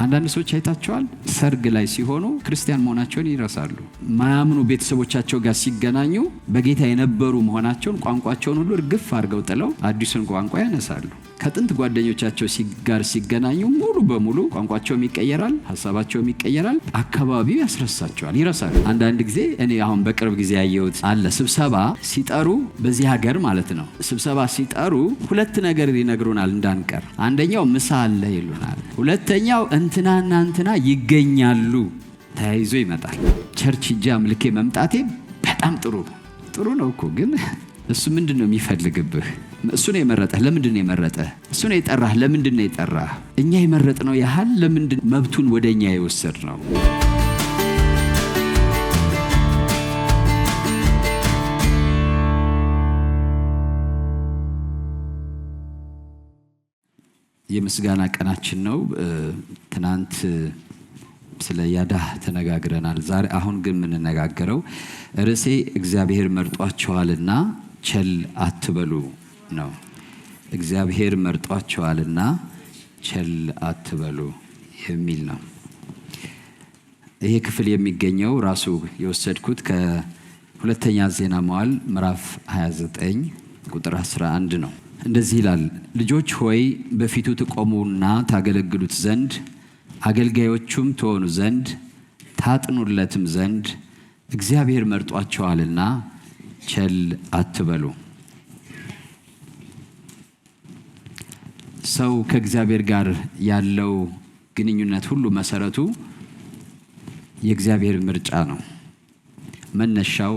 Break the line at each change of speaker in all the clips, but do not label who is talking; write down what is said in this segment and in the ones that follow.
አንዳንድ ሰዎች አይታቸዋል ሰርግ ላይ ሲሆኑ ክርስቲያን መሆናቸውን ይረሳሉ። ማያምኑ ቤተሰቦቻቸው ጋር ሲገናኙ በጌታ የነበሩ መሆናቸውን ቋንቋቸውን ሁሉ እርግፍ አድርገው ጥለው አዲሱን ቋንቋ ያነሳሉ። ከጥንት ጓደኞቻቸው ጋር ሲገናኙ ሙሉ በሙሉ ቋንቋቸውም ይቀየራል፣ ሀሳባቸውም ይቀየራል፣ አካባቢው ያስረሳቸዋል፣ ይረሳሉ። አንዳንድ ጊዜ እኔ አሁን በቅርብ ጊዜ ያየሁት አለ። ስብሰባ ሲጠሩ በዚህ ሀገር ማለት ነው፣ ስብሰባ ሲጠሩ ሁለት ነገር ይነግሩናል እንዳንቀር። አንደኛው ምሳ አለ ይሉናል፣ ሁለተኛው እንትናና እንትና ይገኛሉ። ተያይዞ ይመጣል። ቸርች ሂጄ አምልኬ መምጣቴ በጣም ጥሩ ነው እኮ ግን እሱ ምንድነው የሚፈልግብህ? እሱ ነው የመረጠህ። ለምንድን ነው የመረጠህ? እሱ ነው የጠራህ። ለምንድን ነው የጠራህ? እኛ የመረጥነው ያህል ለምንድን መብቱን ወደኛ የወሰድነው? የምስጋና ቀናችን ነው። ትናንት ስለ ያዳህ ተነጋግረናል። ዛሬ አሁን ግን የምንነጋገረው ርዕሴ እግዚአብሔር መርጧቸዋልና ቸል አትበሉ ነው። እግዚአብሔር መርጧቸዋልና ቸል አትበሉ የሚል ነው። ይሄ ክፍል የሚገኘው ራሱ የወሰድኩት ከሁለተኛ ዜና መዋዕል ምዕራፍ 29 ቁጥር 11 ነው። እንደዚህ ይላል፣ ልጆች ሆይ በፊቱ ትቆሙና ታገለግሉት ዘንድ አገልጋዮቹም ትሆኑ ዘንድ ታጥኑለትም ዘንድ እግዚአብሔር መርጧቸዋልና ቸል አትበሉ። ሰው ከእግዚአብሔር ጋር ያለው ግንኙነት ሁሉ መሰረቱ የእግዚአብሔር ምርጫ ነው። መነሻው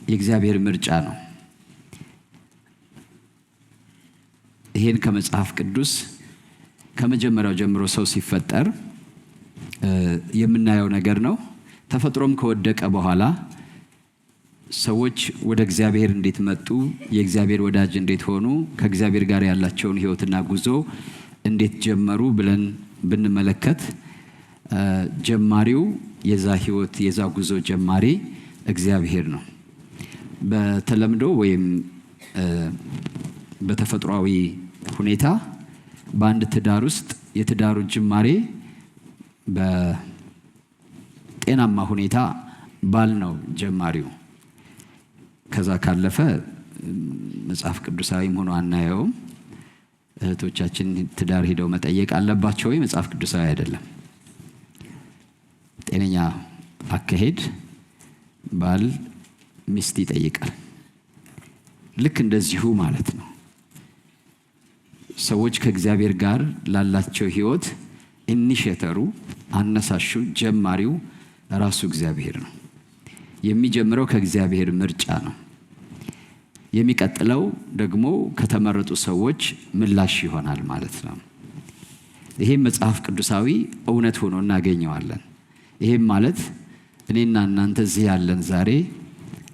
የእግዚአብሔር ምርጫ ነው። ይሄን ከመጽሐፍ ቅዱስ ከመጀመሪያው ጀምሮ ሰው ሲፈጠር የምናየው ነገር ነው። ተፈጥሮም ከወደቀ በኋላ ሰዎች ወደ እግዚአብሔር እንዴት መጡ፣ የእግዚአብሔር ወዳጅ እንዴት ሆኑ፣ ከእግዚአብሔር ጋር ያላቸውን ሕይወትና ጉዞ እንዴት ጀመሩ ብለን ብንመለከት ጀማሪው የዛ ሕይወት የዛ ጉዞ ጀማሪ እግዚአብሔር ነው። በተለምዶ ወይም በተፈጥሯዊ ሁኔታ በአንድ ትዳር ውስጥ የትዳሩ ጅማሬ በጤናማ ሁኔታ ባል ነው ጀማሪው። ከዛ ካለፈ መጽሐፍ ቅዱሳዊም ሆኖ አናየውም። እህቶቻችን ትዳር ሄደው መጠየቅ አለባቸው ወይ? መጽሐፍ ቅዱሳዊ አይደለም። ጤነኛ አካሄድ ባል ሚስት ይጠይቃል። ልክ እንደዚሁ ማለት ነው። ሰዎች ከእግዚአብሔር ጋር ላላቸው ሕይወት ኢኒሼተሩ አነሳሹ ጀማሪው ራሱ እግዚአብሔር ነው። የሚጀምረው ከእግዚአብሔር ምርጫ ነው። የሚቀጥለው ደግሞ ከተመረጡ ሰዎች ምላሽ ይሆናል ማለት ነው። ይሄም መጽሐፍ ቅዱሳዊ እውነት ሆኖ እናገኘዋለን። ይሄም ማለት እኔና እናንተ እዚህ ያለን ዛሬ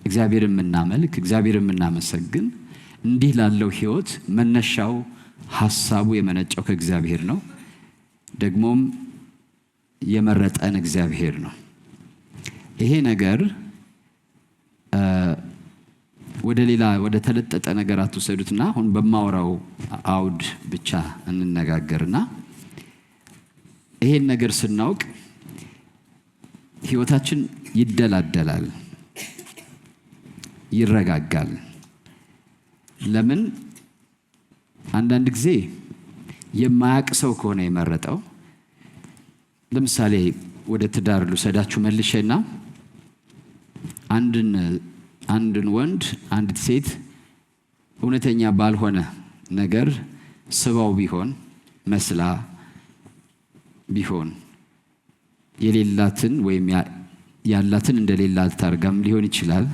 እግዚአብሔር የምናመልክ እግዚአብሔር የምናመሰግን እንዲህ ላለው ሕይወት መነሻው ሐሳቡ የመነጨው ከእግዚአብሔር ነው። ደግሞም የመረጠን እግዚአብሔር ነው። ይሄ ነገር ወደ ተለጠጠ ነገር አትወሰዱትና አሁን በማወራው አውድ ብቻ እንነጋገርና ይሄን ነገር ስናውቅ ሕይወታችን ይደላደላል፣ ይረጋጋል። ለምን? አንዳንድ ጊዜ የማያውቅ ሰው ከሆነ የመረጠው፣ ለምሳሌ ወደ ትዳር ልውሰዳችሁ መልሼና አንድን ወንድ አንዲት ሴት እውነተኛ ባልሆነ ነገር ስባው ቢሆን መስላ ቢሆን የሌላትን ወይም ያላትን እንደሌላት ታርጋም ሊሆን ይችላል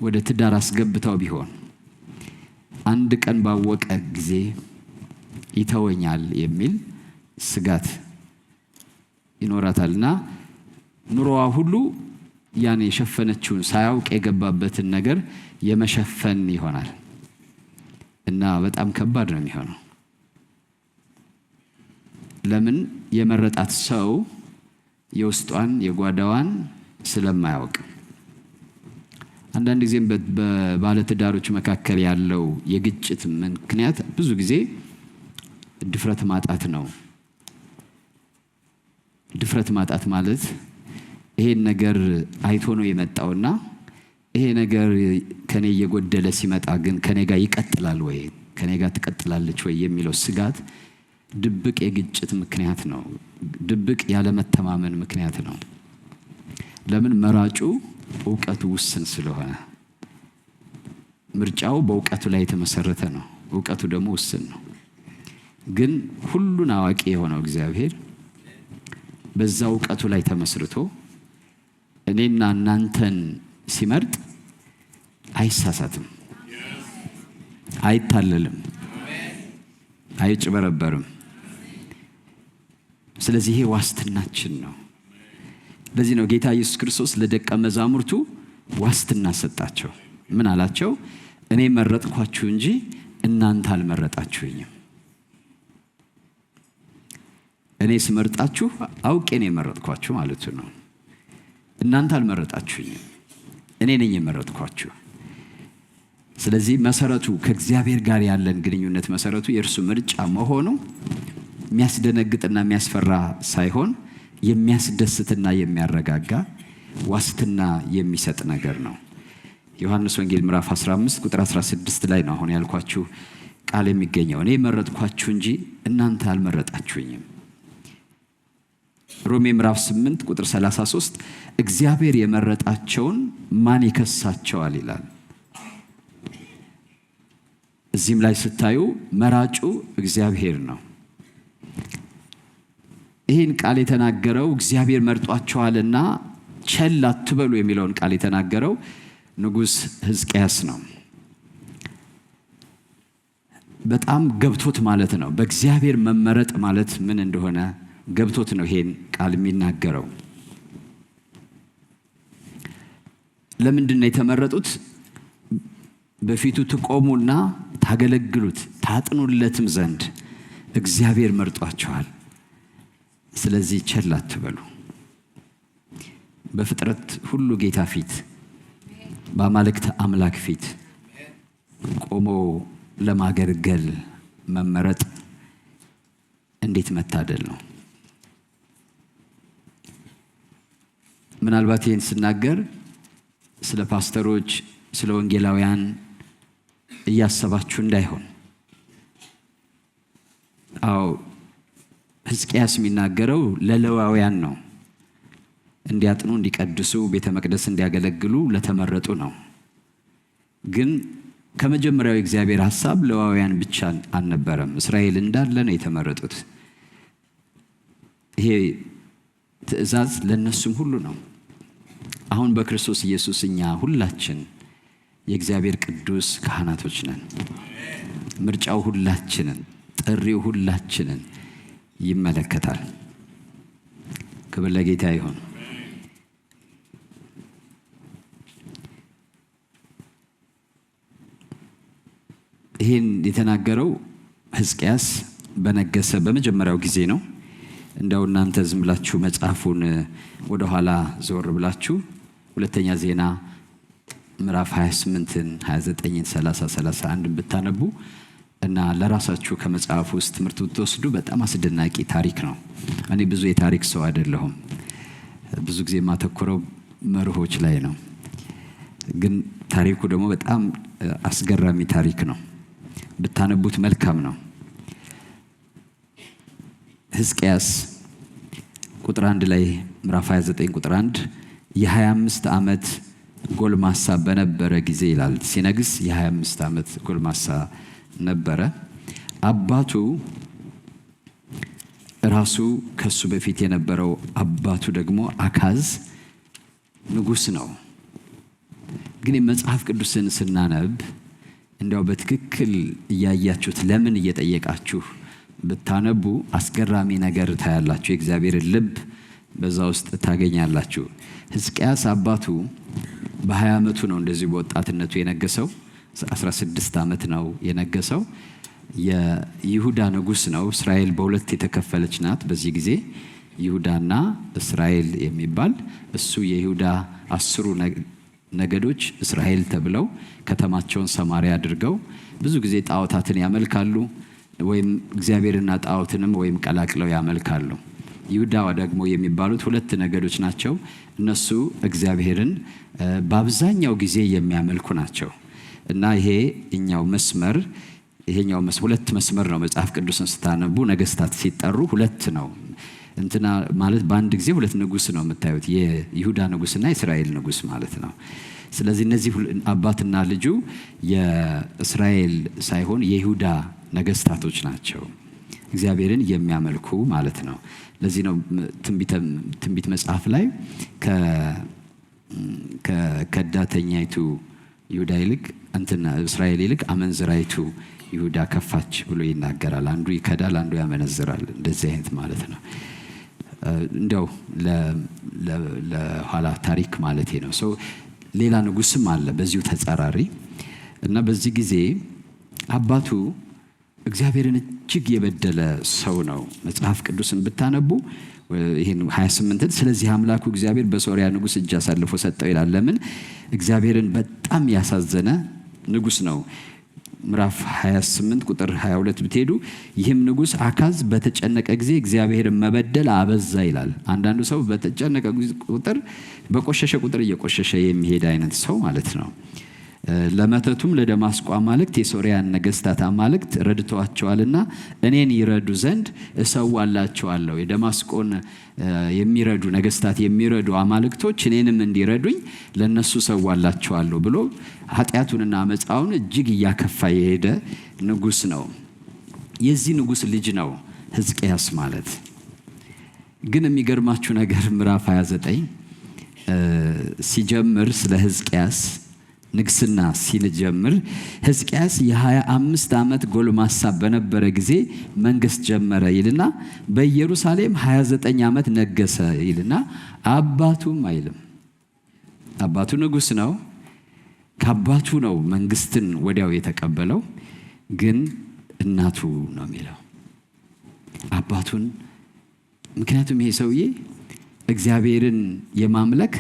ወደ ትዳር አስገብታው ቢሆን አንድ ቀን ባወቀ ጊዜ ይተወኛል የሚል ስጋት ይኖራታልና ኑሮዋ ሁሉ ያን የሸፈነችውን ሳያውቅ የገባበትን ነገር የመሸፈን ይሆናል እና በጣም ከባድ ነው የሚሆነው። ለምን? የመረጣት ሰው የውስጧን የጓዳዋን ስለማያውቅ። አንዳንድ ጊዜም በባለትዳሮች መካከል ያለው የግጭት ምክንያት ብዙ ጊዜ ድፍረት ማጣት ነው። ድፍረት ማጣት ማለት ይሄን ነገር አይቶ ነው የመጣውና ይሄ ነገር ከኔ እየጎደለ ሲመጣ ግን ከኔ ጋር ይቀጥላል ወይ ከኔ ጋር ትቀጥላለች ወይ የሚለው ስጋት ድብቅ የግጭት ምክንያት ነው። ድብቅ ያለ መተማመን ምክንያት ነው። ለምን? መራጩ ዕውቀቱ ውስን ስለሆነ። ምርጫው በእውቀቱ ላይ የተመሰረተ ነው። ዕውቀቱ ደግሞ ውስን ነው። ግን ሁሉን አዋቂ የሆነው እግዚአብሔር በዛ ዕውቀቱ ላይ ተመስርቶ እኔና እናንተን ሲመርጥ አይሳሳትም፣ አይታለልም፣ አይጭበረበርም። ስለዚህ ይሄ ዋስትናችን ነው። ለዚህ ነው ጌታ ኢየሱስ ክርስቶስ ለደቀ መዛሙርቱ ዋስትና ሰጣቸው። ምን አላቸው? እኔ መረጥኳችሁ እንጂ እናንተ አልመረጣችሁኝም። እኔ ስመርጣችሁ አውቄ ነው የመረጥኳችሁ ማለት ነው። እናንተ አልመረጣችሁኝም፣ እኔ ነኝ የመረጥኳችሁ። ስለዚህ መሰረቱ ከእግዚአብሔር ጋር ያለን ግንኙነት መሰረቱ የእርሱ ምርጫ መሆኑ የሚያስደነግጥና የሚያስፈራ ሳይሆን የሚያስደስትና የሚያረጋጋ ዋስትና የሚሰጥ ነገር ነው። ዮሐንስ ወንጌል ምዕራፍ 15 ቁጥር 16 ላይ ነው አሁን ያልኳችሁ ቃል የሚገኘው። እኔ መረጥኳችሁ እንጂ እናንተ አልመረጣችሁኝም። ሮሜ ምዕራፍ 8 ቁጥር 33 እግዚአብሔር የመረጣቸውን ማን ይከሳቸዋል ይላል። እዚህም ላይ ስታዩ መራጩ እግዚአብሔር ነው። ይህን ቃል የተናገረው እግዚአብሔር መርጧቸዋልና ቸል አትበሉ የሚለውን ቃል የተናገረው ንጉሥ ሕዝቅያስ ነው። በጣም ገብቶት ማለት ነው። በእግዚአብሔር መመረጥ ማለት ምን እንደሆነ ገብቶት ነው ይሄን ቃል የሚናገረው። ለምንድን ነው የተመረጡት? በፊቱ ትቆሙና ታገለግሉት ታጥኑለትም ዘንድ እግዚአብሔር መርጧቸዋል። ስለዚህ ቸል አትበሉ። በፍጥረት ሁሉ ጌታ ፊት በአማልክት አምላክ ፊት ቆሞ ለማገልገል መመረጥ እንዴት መታደል ነው! ምናልባት ይህን ስናገር ስለ ፓስተሮች፣ ስለ ወንጌላውያን እያሰባችሁ እንዳይሆን። አዎ ሕዝቅያስ የሚናገረው ለሌዋውያን ነው። እንዲያጥኑ፣ እንዲቀድሱ፣ ቤተ መቅደስ እንዲያገለግሉ ለተመረጡ ነው። ግን ከመጀመሪያው እግዚአብሔር ሐሳብ ሌዋውያን ብቻ አልነበረም። እስራኤል እንዳለ ነው የተመረጡት። ይሄ ትእዛዝ ለነሱም ሁሉ ነው። አሁን በክርስቶስ ኢየሱስ እኛ ሁላችን የእግዚአብሔር ቅዱስ ካህናቶች ነን። ምርጫው ሁላችንን፣ ጥሪው ሁላችንን ይመለከታል። ክብር ለጌታ ይሁን። ይህን የተናገረው ሕዝቅያስ በነገሰ በመጀመሪያው ጊዜ ነው። እንደው እናንተ ዝም ብላችሁ መጽሐፉን ወደ ኋላ ዞር ብላችሁ ሁለተኛ ዜና ምዕራፍ 28ን 29ን 30 31 ብታነቡ እና ለራሳችሁ ከመጽሐፉ ውስጥ ትምህርት ብትወስዱ በጣም አስደናቂ ታሪክ ነው። እኔ ብዙ የታሪክ ሰው አይደለሁም። ብዙ ጊዜ የማተኮረው መርሆች ላይ ነው። ግን ታሪኩ ደግሞ በጣም አስገራሚ ታሪክ ነው። ብታነቡት መልካም ነው። ሕዝቅያስ ቁጥር 1 ላይ ምዕራፍ 29 ቁጥር 1 የ25 ዓመት ጎልማሳ በነበረ ጊዜ ይላል። ሲነግስ የ25 ዓመት ጎልማሳ ነበረ። አባቱ ራሱ ከሱ በፊት የነበረው አባቱ ደግሞ አካዝ ንጉሥ ነው። ግን የመጽሐፍ ቅዱስን ስናነብ እንዲያው በትክክል እያያችሁት ለምን እየጠየቃችሁ ብታነቡ አስገራሚ ነገር ታያላችሁ። የእግዚአብሔርን ልብ በዛ ውስጥ ታገኛላችሁ። ሕዝቅያስ አባቱ በ20 ዓመቱ ነው እንደዚህ በወጣትነቱ የነገሰው። 16 ዓመት ነው የነገሰው። የይሁዳ ንጉሥ ነው። እስራኤል በሁለት የተከፈለች ናት በዚህ ጊዜ ይሁዳና እስራኤል የሚባል። እሱ የይሁዳ 10 ነገዶች እስራኤል ተብለው ከተማቸውን ሰማሪያ አድርገው ብዙ ጊዜ ጣዖታትን ያመልካሉ። ወይም እግዚአብሔርና ጣዖትንም ወይም ቀላቅለው ያመልካሉ። ይሁዳ ደግሞ የሚባሉት ሁለት ነገዶች ናቸው። እነሱ እግዚአብሔርን በአብዛኛው ጊዜ የሚያመልኩ ናቸው። እና ይሄኛው መስመር ሁለት መስመር ነው። መጽሐፍ ቅዱስን ስታነቡ ነገስታት ሲጠሩ ሁለት ነው። እንትና ማለት በአንድ ጊዜ ሁለት ንጉስ ነው የምታዩት፣ የይሁዳ ንጉስና የእስራኤል ንጉስ ማለት ነው። ስለዚህ እነዚህ አባትና ልጁ የእስራኤል ሳይሆን የይሁዳ ነገስታቶች ናቸው፣ እግዚአብሔርን የሚያመልኩ ማለት ነው። ለዚህ ነው ትንቢት መጽሐፍ ላይ ከከዳተኛይቱ ይሁዳ ይልቅ እስራኤል ይልቅ አመንዝራይቱ ይሁዳ ከፋች ብሎ ይናገራል። አንዱ ይከዳል፣ አንዱ ያመነዝራል። እንደዚህ አይነት ማለት ነው። እንደው ለኋላ ታሪክ ማለት ነው። ሰው ሌላ ንጉስም አለ በዚሁ ተጻራሪ እና በዚህ ጊዜ አባቱ እግዚአብሔርን እጅግ የበደለ ሰው ነው። መጽሐፍ ቅዱስን ብታነቡ ይሄን 28 ስለዚህ አምላኩ እግዚአብሔር በሶሪያ ንጉስ እጅ አሳልፎ ሰጠው ይላል። ለምን? እግዚአብሔርን በጣም ያሳዘነ ንጉስ ነው። ምዕራፍ 28 ቁጥር 22 ብትሄዱ ይህም ንጉስ አካዝ በተጨነቀ ጊዜ እግዚአብሔርን መበደል አበዛ ይላል። አንዳንዱ ሰው በተጨነቀ ቁጥር በቆሸሸ ቁጥር እየቆሸሸ የሚሄድ አይነት ሰው ማለት ነው። ለመተቱም ለደማስቆ አማልክት የሶሪያን ነገስታት አማልክት ረድተዋቸዋልና እኔን ይረዱ ዘንድ እሰዋላቸዋለሁ። የደማስቆን የሚረዱ ነገስታት የሚረዱ አማልክቶች እኔንም እንዲረዱኝ ለነሱ እሰዋላቸዋለሁ ብሎ ኃጢአቱንና አመፃውን እጅግ እያከፋ የሄደ ንጉስ ነው። የዚህ ንጉስ ልጅ ነው ሕዝቅያስ ማለት። ግን የሚገርማችሁ ነገር ምዕራፍ 29 ሲጀምር ስለ ሕዝቅያስ ንግስና ሲጀምር ሕዝቅያስ የ25 ዓመት ጎልማሳ በነበረ ጊዜ መንግስት ጀመረ ይልና በኢየሩሳሌም 29 ዓመት ነገሰ ይልና አባቱም አይልም። አባቱ ንጉስ ነው። ከአባቱ ነው መንግስትን ወዲያው የተቀበለው። ግን እናቱ ነው የሚለው አባቱን። ምክንያቱም ይሄ ሰውዬ እግዚአብሔርን የማምለክ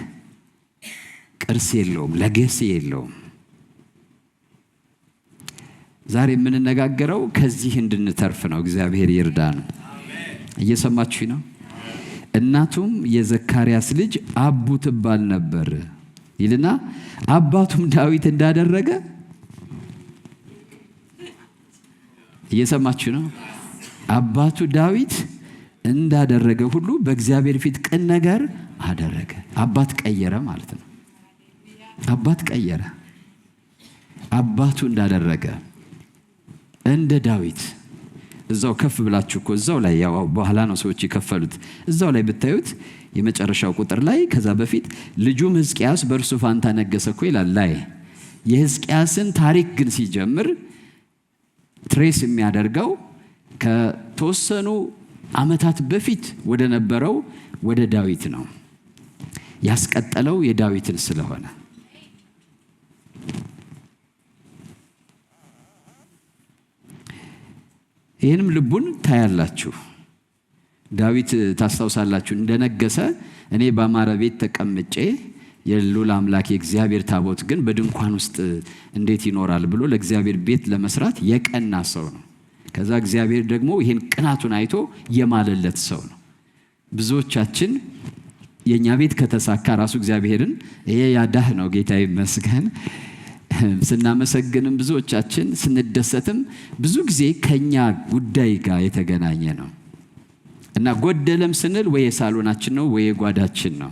ቅርስ የለውም፣ ለገሴ የለውም። ዛሬ የምንነጋገረው ከዚህ እንድንተርፍ ነው። እግዚአብሔር ይርዳን። እየሰማችሁ ነው? እናቱም የዘካርያስ ልጅ አቡ ትባል ነበር ይልና አባቱም ዳዊት እንዳደረገ እየሰማችሁ ነው? አባቱ ዳዊት እንዳደረገ ሁሉ በእግዚአብሔር ፊት ቅን ነገር አደረገ። አባት ቀየረ ማለት ነው። አባት ቀየረ። አባቱ እንዳደረገ እንደ ዳዊት እዛው ከፍ ብላችሁ እኮ እዛው ላይ ያው በኋላ ነው ሰዎች የከፈሉት። እዛው ላይ ብታዩት የመጨረሻው ቁጥር ላይ ከዛ በፊት ልጁም ሕዝቅያስ በእርሱ ፋንታ ነገሰ እኮ ይላል ላይ። የሕዝቅያስን ታሪክ ግን ሲጀምር ትሬስ የሚያደርገው ከተወሰኑ ዓመታት በፊት ወደ ነበረው ወደ ዳዊት ነው። ያስቀጠለው የዳዊትን ስለሆነ ይህንም ልቡን ታያላችሁ። ዳዊት ታስታውሳላችሁ እንደነገሰ እኔ በአማረ ቤት ተቀምጬ የልዑል አምላክ የእግዚአብሔር ታቦት ግን በድንኳን ውስጥ እንዴት ይኖራል ብሎ ለእግዚአብሔር ቤት ለመስራት የቀና ሰው ነው። ከዛ እግዚአብሔር ደግሞ ይህን ቅናቱን አይቶ የማለለት ሰው ነው። ብዙዎቻችን የኛ ቤት ከተሳካ ራሱ እግዚአብሔርን ይሄ ያዳህ ነው ጌታ ይመስገን ስናመሰግንም ብዙዎቻችን ስንደሰትም ብዙ ጊዜ ከኛ ጉዳይ ጋር የተገናኘ ነው እና ጎደለም ስንል ወይ የሳሎናችን ነው ወይ የጓዳችን ነው።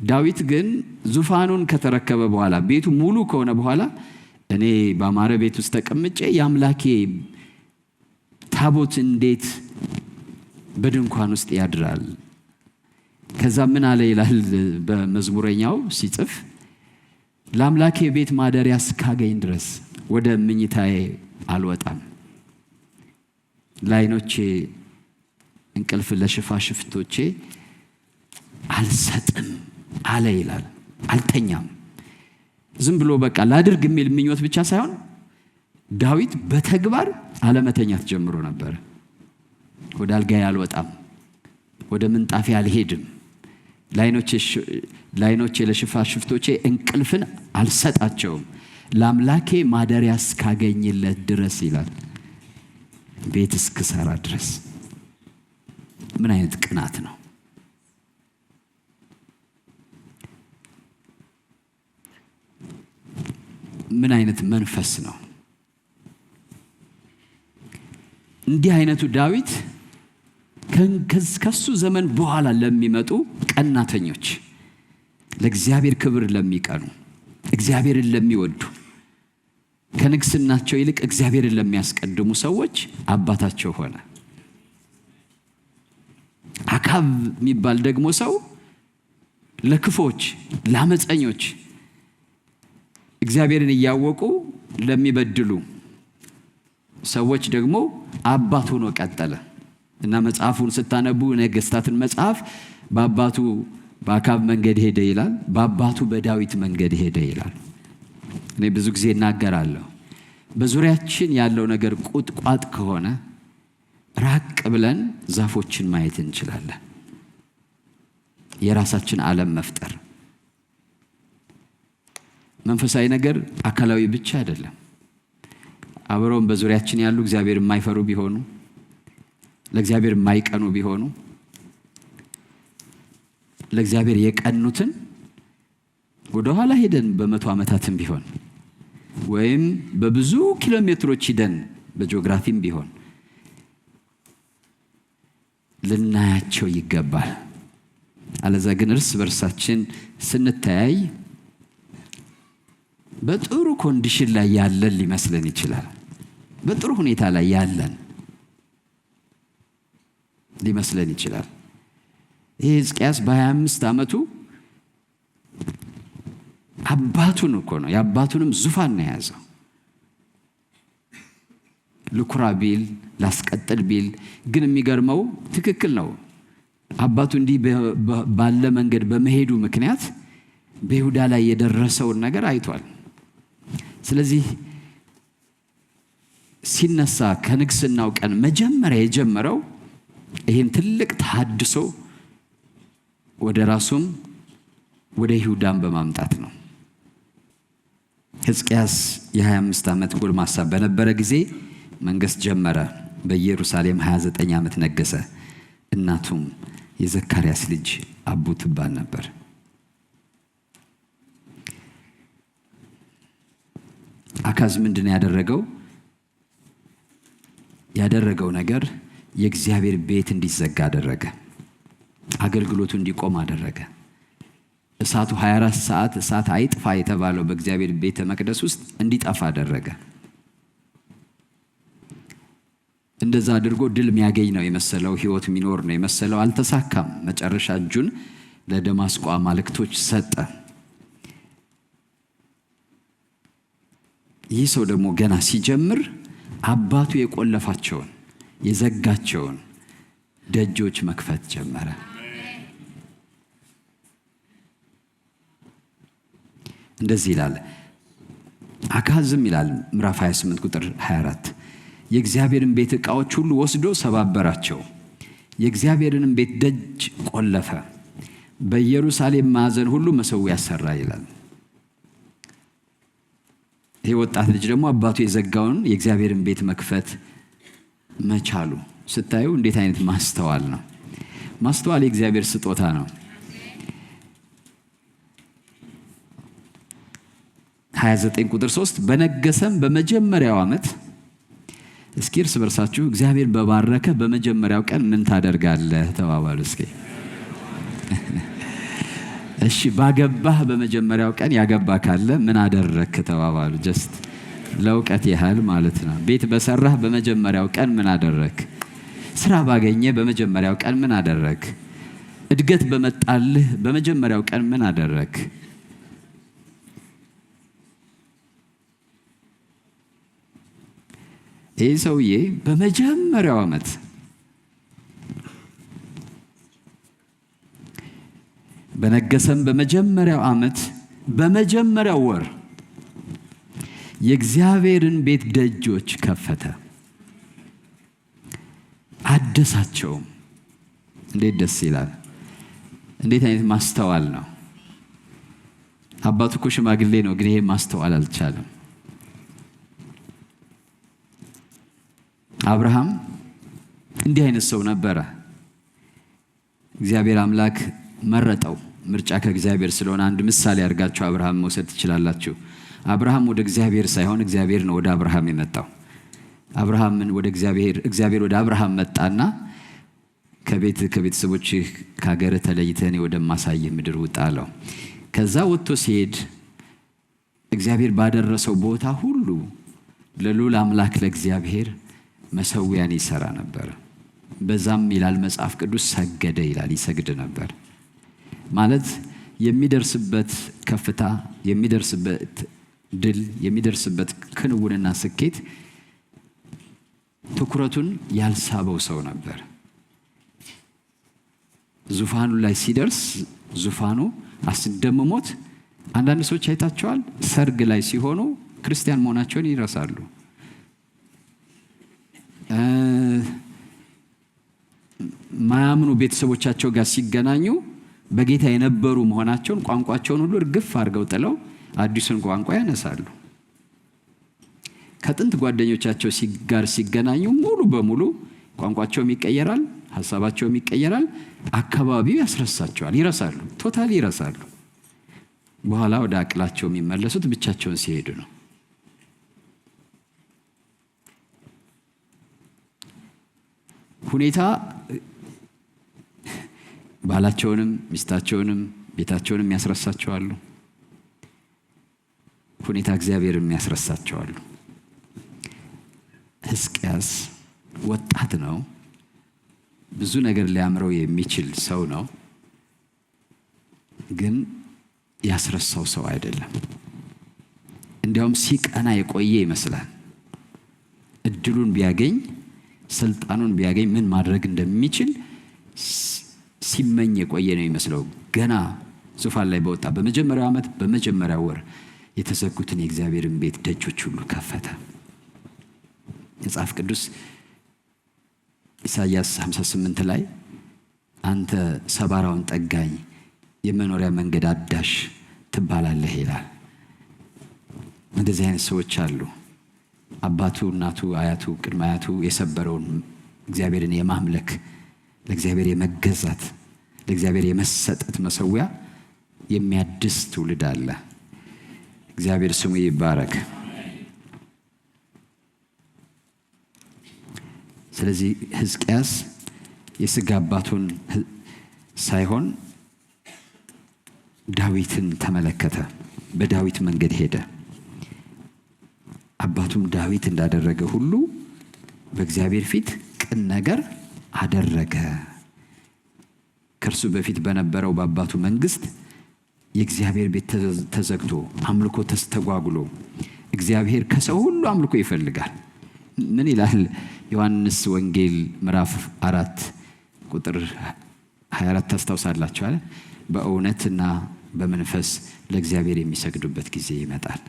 ዳዊት ግን ዙፋኑን ከተረከበ በኋላ ቤቱ ሙሉ ከሆነ በኋላ እኔ በአማረ ቤት ውስጥ ተቀምጬ የአምላኬ ታቦት እንዴት በድንኳን ውስጥ ያድራል? ከዛ ምን አለ ይላል በመዝሙረኛው ሲጽፍ ለአምላኬ ቤት ማደሪያ እስካገኝ ድረስ ወደ ምኝታዬ አልወጣም፣ ለዓይኖቼ እንቅልፍ ለሽፋሽፍቶቼ አልሰጥም አለ ይላል። አልተኛም። ዝም ብሎ በቃ ላድርግ የሚል ምኞት ብቻ ሳይሆን ዳዊት በተግባር አለመተኛት ጀምሮ ነበር። ወደ አልጋዬ አልወጣም፣ ወደ ምንጣፌ አልሄድም፣ ለዓይኖቼ ለሽፋሽፍቶቼ እንቅልፍን አልሰጣቸውም፣ ለአምላኬ ማደሪያ እስካገኝለት ድረስ ይላል። ቤት እስክሰራ ድረስ። ምን አይነት ቅናት ነው? ምን አይነት መንፈስ ነው? እንዲህ አይነቱ ዳዊት ከሱ ዘመን በኋላ ለሚመጡ ቀናተኞች፣ ለእግዚአብሔር ክብር ለሚቀኑ፣ እግዚአብሔርን ለሚወዱ፣ ከንግስናቸው ይልቅ እግዚአብሔርን ለሚያስቀድሙ ሰዎች አባታቸው ሆነ። አካብ የሚባል ደግሞ ሰው ለክፎች፣ ለአመፀኞች፣ እግዚአብሔርን እያወቁ ለሚበድሉ ሰዎች ደግሞ አባት ሆኖ ቀጠለ እና መጽሐፉን ስታነቡ ነገሥታትን መጽሐፍ በአባቱ በአካብ መንገድ ሄደ ይላል፣ በአባቱ በዳዊት መንገድ ሄደ ይላል። እኔ ብዙ ጊዜ እናገራለሁ፣ በዙሪያችን ያለው ነገር ቁጥቋጥ ከሆነ ራቅ ብለን ዛፎችን ማየት እንችላለን። የራሳችን ዓለም መፍጠር። መንፈሳዊ ነገር አካላዊ ብቻ አይደለም። አብረውን በዙሪያችን ያሉ እግዚአብሔር የማይፈሩ ቢሆኑ፣ ለእግዚአብሔር የማይቀኑ ቢሆኑ፣ ለእግዚአብሔር የቀኑትን ወደ ኋላ ሄደን በ100 ዓመታትም ቢሆን ወይም በብዙ ኪሎ ሜትሮች ሄደን በጂኦግራፊም ቢሆን ልናያቸው ይገባል። አለዛ ግን እርስ በርሳችን ስንተያይ በጥሩ ኮንዲሽን ላይ ያለን ሊመስለን ይችላል። በጥሩ ሁኔታ ላይ ያለን ሊመስለን ይችላል። ይሄ ሕዝቅያስ በ25 ዓመቱ አባቱን እኮ ነው የአባቱንም ዙፋን ነው የያዘው። ልኩራ ቢል ላስቀጥል ቢል ግን የሚገርመው ትክክል ነው። አባቱ እንዲህ ባለ መንገድ በመሄዱ ምክንያት በይሁዳ ላይ የደረሰውን ነገር አይቷል። ስለዚህ ሲነሳ ከንግስናው ቀን መጀመሪያ የጀመረው ይህን ትልቅ ተሐድሶ ወደ ራሱም ወደ ይሁዳም በማምጣት ነው። ሕዝቅያስ የ25 ዓመት ጎልማሳ በነበረ ጊዜ መንገስ ጀመረ። በኢየሩሳሌም 29 ዓመት ነገሰ። እናቱም የዘካርያስ ልጅ አቡ ትባል ነበር። አካዝ ምንድን ያደረገው ነገር የእግዚአብሔር ቤት እንዲዘጋ አደረገ። አገልግሎቱ እንዲቆም አደረገ። እሳቱ 24 ሰዓት እሳት አይጥፋ የተባለው በእግዚአብሔር ቤተ መቅደስ ውስጥ እንዲጠፋ አደረገ። እንደዛ አድርጎ ድል የሚያገኝ ነው የመሰለው፣ ህይወት የሚኖር ነው የመሰለው። አልተሳካም። መጨረሻ እጁን ለደማስቆ አማልክቶች ሰጠ። ይህ ሰው ደግሞ ገና ሲጀምር አባቱ የቆለፋቸውን የዘጋቸውን ደጆች መክፈት ጀመረ። እንደዚህ ይላል አካዝም ይላል ምዕራፍ 28 ቁጥር 24 የእግዚአብሔርን ቤት ዕቃዎች ሁሉ ወስዶ ሰባበራቸው፣ የእግዚአብሔርን ቤት ደጅ ቆለፈ፣ በኢየሩሳሌም ማዕዘን ሁሉ መሠዊያ ሰራ ይላል። ይህ ወጣት ልጅ ደግሞ አባቱ የዘጋውን የእግዚአብሔርን ቤት መክፈት መቻሉ ስታዩ እንዴት አይነት ማስተዋል ነው! ማስተዋል የእግዚአብሔር ስጦታ ነው። 29 ቁጥር 3 በነገሰም በመጀመሪያው ዓመት። እስኪ እርስ በርሳችሁ እግዚአብሔር በባረከ በመጀመሪያው ቀን ምን ታደርጋለህ ተባባሉ እስኪ። እሺ ባገባህ በመጀመሪያው ቀን ያገባ ካለ ምን አደረክ ተባባሉ። ጀስት ለውቀት ያህል ማለት ነው። ቤት በሰራህ በመጀመሪያው ቀን ምን አደረክ? ስራ ባገኘ በመጀመሪያው ቀን ምን አደረክ? እድገት በመጣልህ በመጀመሪያው ቀን ምን አደረክ? ይህ ሰውዬ በመጀመሪያው ዓመት በነገሰም በመጀመሪያው ዓመት በመጀመሪያው ወር የእግዚአብሔርን ቤት ደጆች ከፈተ፣ አደሳቸውም። እንዴት ደስ ይላል! እንዴት አይነት ማስተዋል ነው! አባቱ እኮ ሽማግሌ ነው፣ ግን ይሄ ማስተዋል አልቻለም። አብርሃም እንዲህ አይነት ሰው ነበረ። እግዚአብሔር አምላክ መረጠው። ምርጫ ከእግዚአብሔር ስለሆነ አንድ ምሳሌ አድርጋችሁ አብርሃም መውሰድ ትችላላችሁ። አብርሃም ወደ እግዚአብሔር ሳይሆን እግዚአብሔር ነው ወደ አብርሃም የመጣው። አብርሃምን ወደ እግዚአብሔር ወደ አብርሃም መጣና ከቤተሰቦችህ ከሀገርህ ተለይተህ እኔ ወደማሳይህ ምድር ውጣ አለው። ከዛ ወጥቶ ሲሄድ እግዚአብሔር ባደረሰው ቦታ ሁሉ ለልዑል አምላክ ለእግዚአብሔር መሰዊያን ይሰራ ነበር። በዛም ይላል መጽሐፍ ቅዱስ ሰገደ ይላል፣ ይሰግድ ነበር። ማለት የሚደርስበት ከፍታ፣ የሚደርስበት ድል፣ የሚደርስበት ክንውንና ስኬት ትኩረቱን ያልሳበው ሰው ነበር። ዙፋኑ ላይ ሲደርስ ዙፋኑ አስደምሞት፣ አንዳንድ ሰዎች አይታቸዋል፣ ሰርግ ላይ ሲሆኑ ክርስቲያን መሆናቸውን ይረሳሉ። ማያምኑ ቤተሰቦቻቸው ጋር ሲገናኙ በጌታ የነበሩ መሆናቸውን ቋንቋቸውን ሁሉ እርግፍ አድርገው ጥለው አዲሱን ቋንቋ ያነሳሉ። ከጥንት ጓደኞቻቸው ጋር ሲገናኙ ሙሉ በሙሉ ቋንቋቸውም ይቀየራል፣ ሐሳባቸውም ይቀየራል፣ አካባቢው ያስረሳቸዋል፣ ይረሳሉ፣ ቶታሊ ይረሳሉ። በኋላ ወደ አቅላቸው የሚመለሱት ብቻቸውን ሲሄዱ ነው። ሁኔታ ባላቸውንም ሚስታቸውንም ቤታቸውንም ያስረሳቸዋሉ። ሁኔታ እግዚአብሔርን ያስረሳቸዋሉ። ሕዝቅያስ ወጣት ነው። ብዙ ነገር ሊያምረው የሚችል ሰው ነው። ግን ያስረሳው ሰው አይደለም። እንዲያውም ሲቀና የቆየ ይመስላል። እድሉን ቢያገኝ፣ ስልጣኑን ቢያገኝ ምን ማድረግ እንደሚችል ሲመኝ የቆየ ነው ይመስለው። ገና ዙፋን ላይ በወጣ በመጀመሪያው ዓመት በመጀመሪያው ወር የተዘጉትን የእግዚአብሔርን ቤት ደጆች ሁሉ ከፈተ። መጽሐፍ ቅዱስ ኢሳይያስ 58 ላይ አንተ ሰባራውን ጠጋኝ የመኖሪያ መንገድ አዳሽ ትባላለህ ይላል። እንደዚህ አይነት ሰዎች አሉ። አባቱ፣ እናቱ፣ አያቱ፣ ቅድመ አያቱ የሰበረውን እግዚአብሔርን የማምለክ ለእግዚአብሔር የመገዛት ለእግዚአብሔር የመሰጠት መሰዊያ የሚያድስ ትውልድ አለ። እግዚአብሔር ስሙ ይባረክ። ስለዚህ ሕዝቅያስ የሥጋ አባቱን ሳይሆን ዳዊትን ተመለከተ። በዳዊት መንገድ ሄደ። አባቱም ዳዊት እንዳደረገ ሁሉ በእግዚአብሔር ፊት ቅን ነገር አደረገ። ከእርሱ በፊት በነበረው በአባቱ መንግስት የእግዚአብሔር ቤት ተዘግቶ አምልኮ ተስተጓጉሎ፣ እግዚአብሔር ከሰው ሁሉ አምልኮ ይፈልጋል። ምን ይላል ዮሐንስ ወንጌል ምዕራፍ 4 ቁጥር 24 ታስታውሳላችሁ አይደል? በእውነትና በመንፈስ ለእግዚአብሔር የሚሰግዱበት ጊዜ ይመጣል፣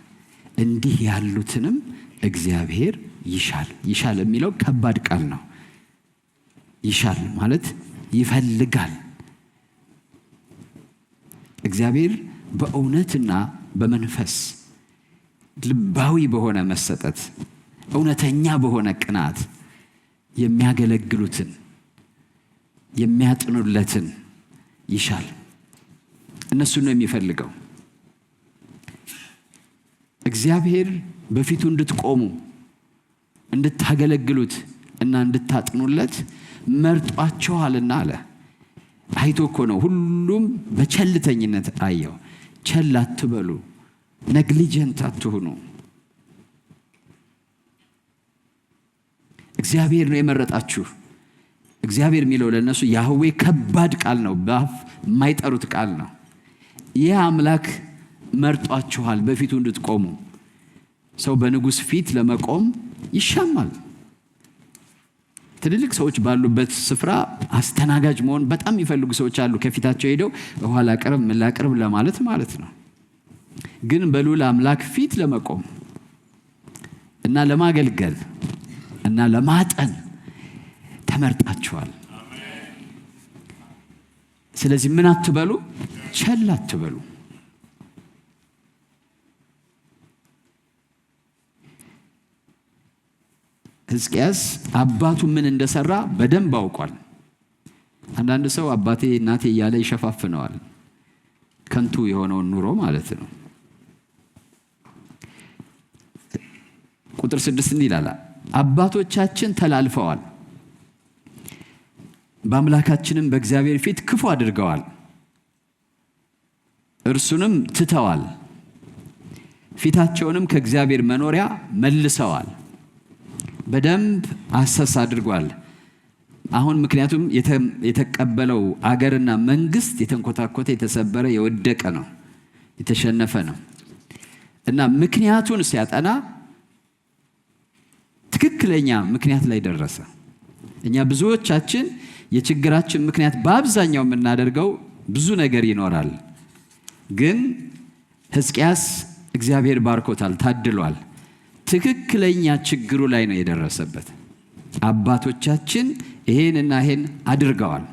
እንዲህ ያሉትንም እግዚአብሔር ይሻል። ይሻል የሚለው ከባድ ቃል ነው። ይሻል ማለት ይፈልጋል። እግዚአብሔር በእውነትና በመንፈስ ልባዊ በሆነ መሰጠት፣ እውነተኛ በሆነ ቅናት የሚያገለግሉትን የሚያጥኑለትን ይሻል። እነሱን ነው የሚፈልገው። እግዚአብሔር በፊቱ እንድትቆሙ እንድታገለግሉት እና እንድታጥኑለት መርጧቸዋልና አለ። አይቶ እኮ ነው። ሁሉም በቸልተኝነት አየው። ቸል አትበሉ፣ ነግሊጀንት አትሁኑ። እግዚአብሔር ነው የመረጣችሁ። እግዚአብሔር የሚለው ለነሱ ያህዌ ከባድ ቃል ነው፣ በአፍ የማይጠሩት ቃል ነው። ይህ አምላክ መርጧችኋል በፊቱ እንድትቆሙ። ሰው በንጉሥ ፊት ለመቆም ይሻማል። ትልልቅ ሰዎች ባሉበት ስፍራ አስተናጋጅ መሆን በጣም የሚፈልጉ ሰዎች አሉ። ከፊታቸው ሄደው ውሃ ላቅርብ ምን ላቅርብ ለማለት ማለት ነው። ግን በልዑል አምላክ ፊት ለመቆም እና ለማገልገል እና ለማጠን ተመርጣችኋል። ስለዚህ ምን አትበሉ፣ ቸል አትበሉ። ሕዝቅያስ አባቱ ምን እንደሰራ በደንብ አውቋል። አንዳንድ ሰው አባቴ እናቴ እያለ ይሸፋፍነዋል፣ ከንቱ የሆነውን ኑሮ ማለት ነው። ቁጥር 6 እንዲህ ይላል፣ አባቶቻችን ተላልፈዋል፣ በአምላካችንም በእግዚአብሔር ፊት ክፉ አድርገዋል፣ እርሱንም ትተዋል፣ ፊታቸውንም ከእግዚአብሔር መኖሪያ መልሰዋል። በደንብ አሰስ አድርጓል። አሁን ምክንያቱም የተቀበለው አገርና መንግስት የተንኮታኮተ፣ የተሰበረ፣ የወደቀ ነው፣ የተሸነፈ ነው እና ምክንያቱን ሲያጠና ትክክለኛ ምክንያት ላይ ደረሰ። እኛ ብዙዎቻችን የችግራችን ምክንያት በአብዛኛው የምናደርገው ብዙ ነገር ይኖራል። ግን ሕዝቅያስ እግዚአብሔር ባርኮታል፣ ታድሏል። ትክክለኛ ችግሩ ላይ ነው የደረሰበት። አባቶቻችን ይሄንና ይሄን አድርገዋል።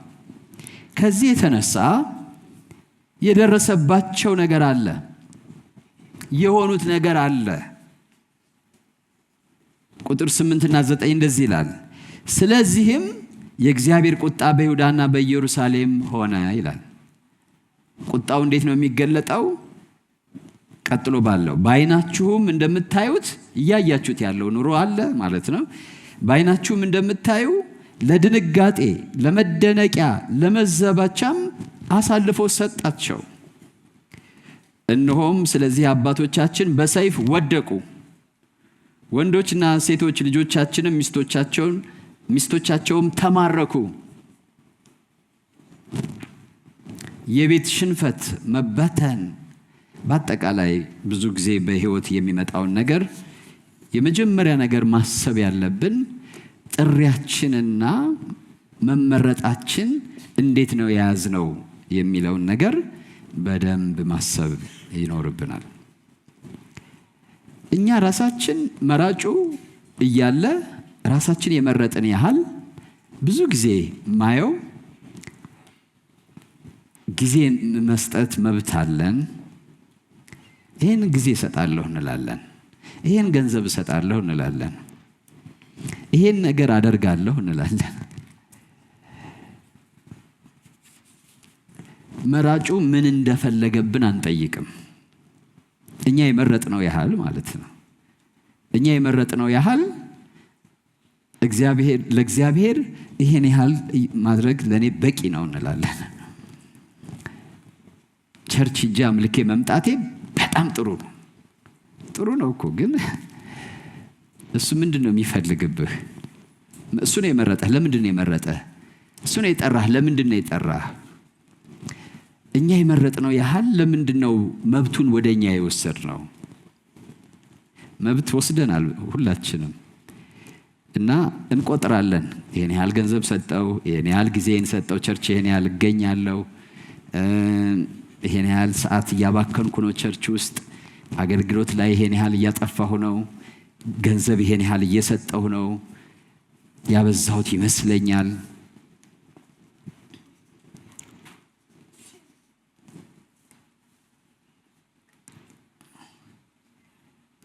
ከዚህ የተነሳ የደረሰባቸው ነገር አለ፣ የሆኑት ነገር አለ። ቁጥር 8 እና 9 እንደዚህ ይላል፣ ስለዚህም የእግዚአብሔር ቁጣ በይሁዳና በኢየሩሳሌም ሆነ ይላል። ቁጣው እንዴት ነው የሚገለጠው? ቀጥሎ ባለው በዓይናችሁም እንደምታዩት እያያችሁት ያለው ኑሮ አለ ማለት ነው። በዓይናችሁም እንደምታዩ ለድንጋጤ፣ ለመደነቂያ፣ ለመዘባቻም አሳልፎ ሰጣቸው። እነሆም ስለዚህ አባቶቻችን በሰይፍ ወደቁ፣ ወንዶችና ሴቶች ልጆቻችንም ሚስቶቻቸውም ተማረኩ። የቤት ሽንፈት፣ መበተን፣ በአጠቃላይ ብዙ ጊዜ በህይወት የሚመጣውን ነገር የመጀመሪያ ነገር ማሰብ ያለብን ጥሪያችንና መመረጣችን እንዴት ነው የያዝነው የሚለውን ነገር በደንብ ማሰብ ይኖርብናል። እኛ ራሳችን መራጩ እያለ ራሳችን የመረጥን ያህል ብዙ ጊዜ ማየው ጊዜ መስጠት መብት አለን። ይሄን ጊዜ እሰጣለሁ እንላለን፣ ይሄን ገንዘብ እሰጣለሁ እንላለን፣ ይሄን ነገር አደርጋለሁ እንላለን። መራጩ ምን እንደፈለገብን አንጠይቅም። እኛ የመረጥነው ያህል ማለት ነው። እኛ የመረጥነው ያህል ለእግዚአብሔር ይሄን ያህል ማድረግ ለኔ በቂ ነው እንላለን። ቸርች ሂጄ አምልኬ መምጣቴ በጣም ጥሩ ነው እኮ፣ ግን እሱ ምንድነው የሚፈልግብህ? እሱ ነው የመረጠህ። ለምንድን ነው የመረጠህ? እሱ ነው የጠራህ። ለምንድን ነው የጠራህ? እኛ የመረጥነው ያህል ለምንድን ነው መብቱን ወደኛ የወሰድነው? መብት ወስደናል ሁላችንም እና እንቆጥራለን። ይሄን ያህል ገንዘብ ሰጠው፣ ይሄን ያህል ጊዜን ሰጠው፣ ቸርች ይሄን ያህል እገኛለሁ፣ ይሄን ያህል ሰዓት እያባከንኩ ነው፣ ቸርች ውስጥ አገልግሎት ላይ ይሄን ያህል እያጠፋሁ ነው፣ ገንዘብ ይሄን ያህል እየሰጠሁ ነው፣ ያበዛሁት ይመስለኛል።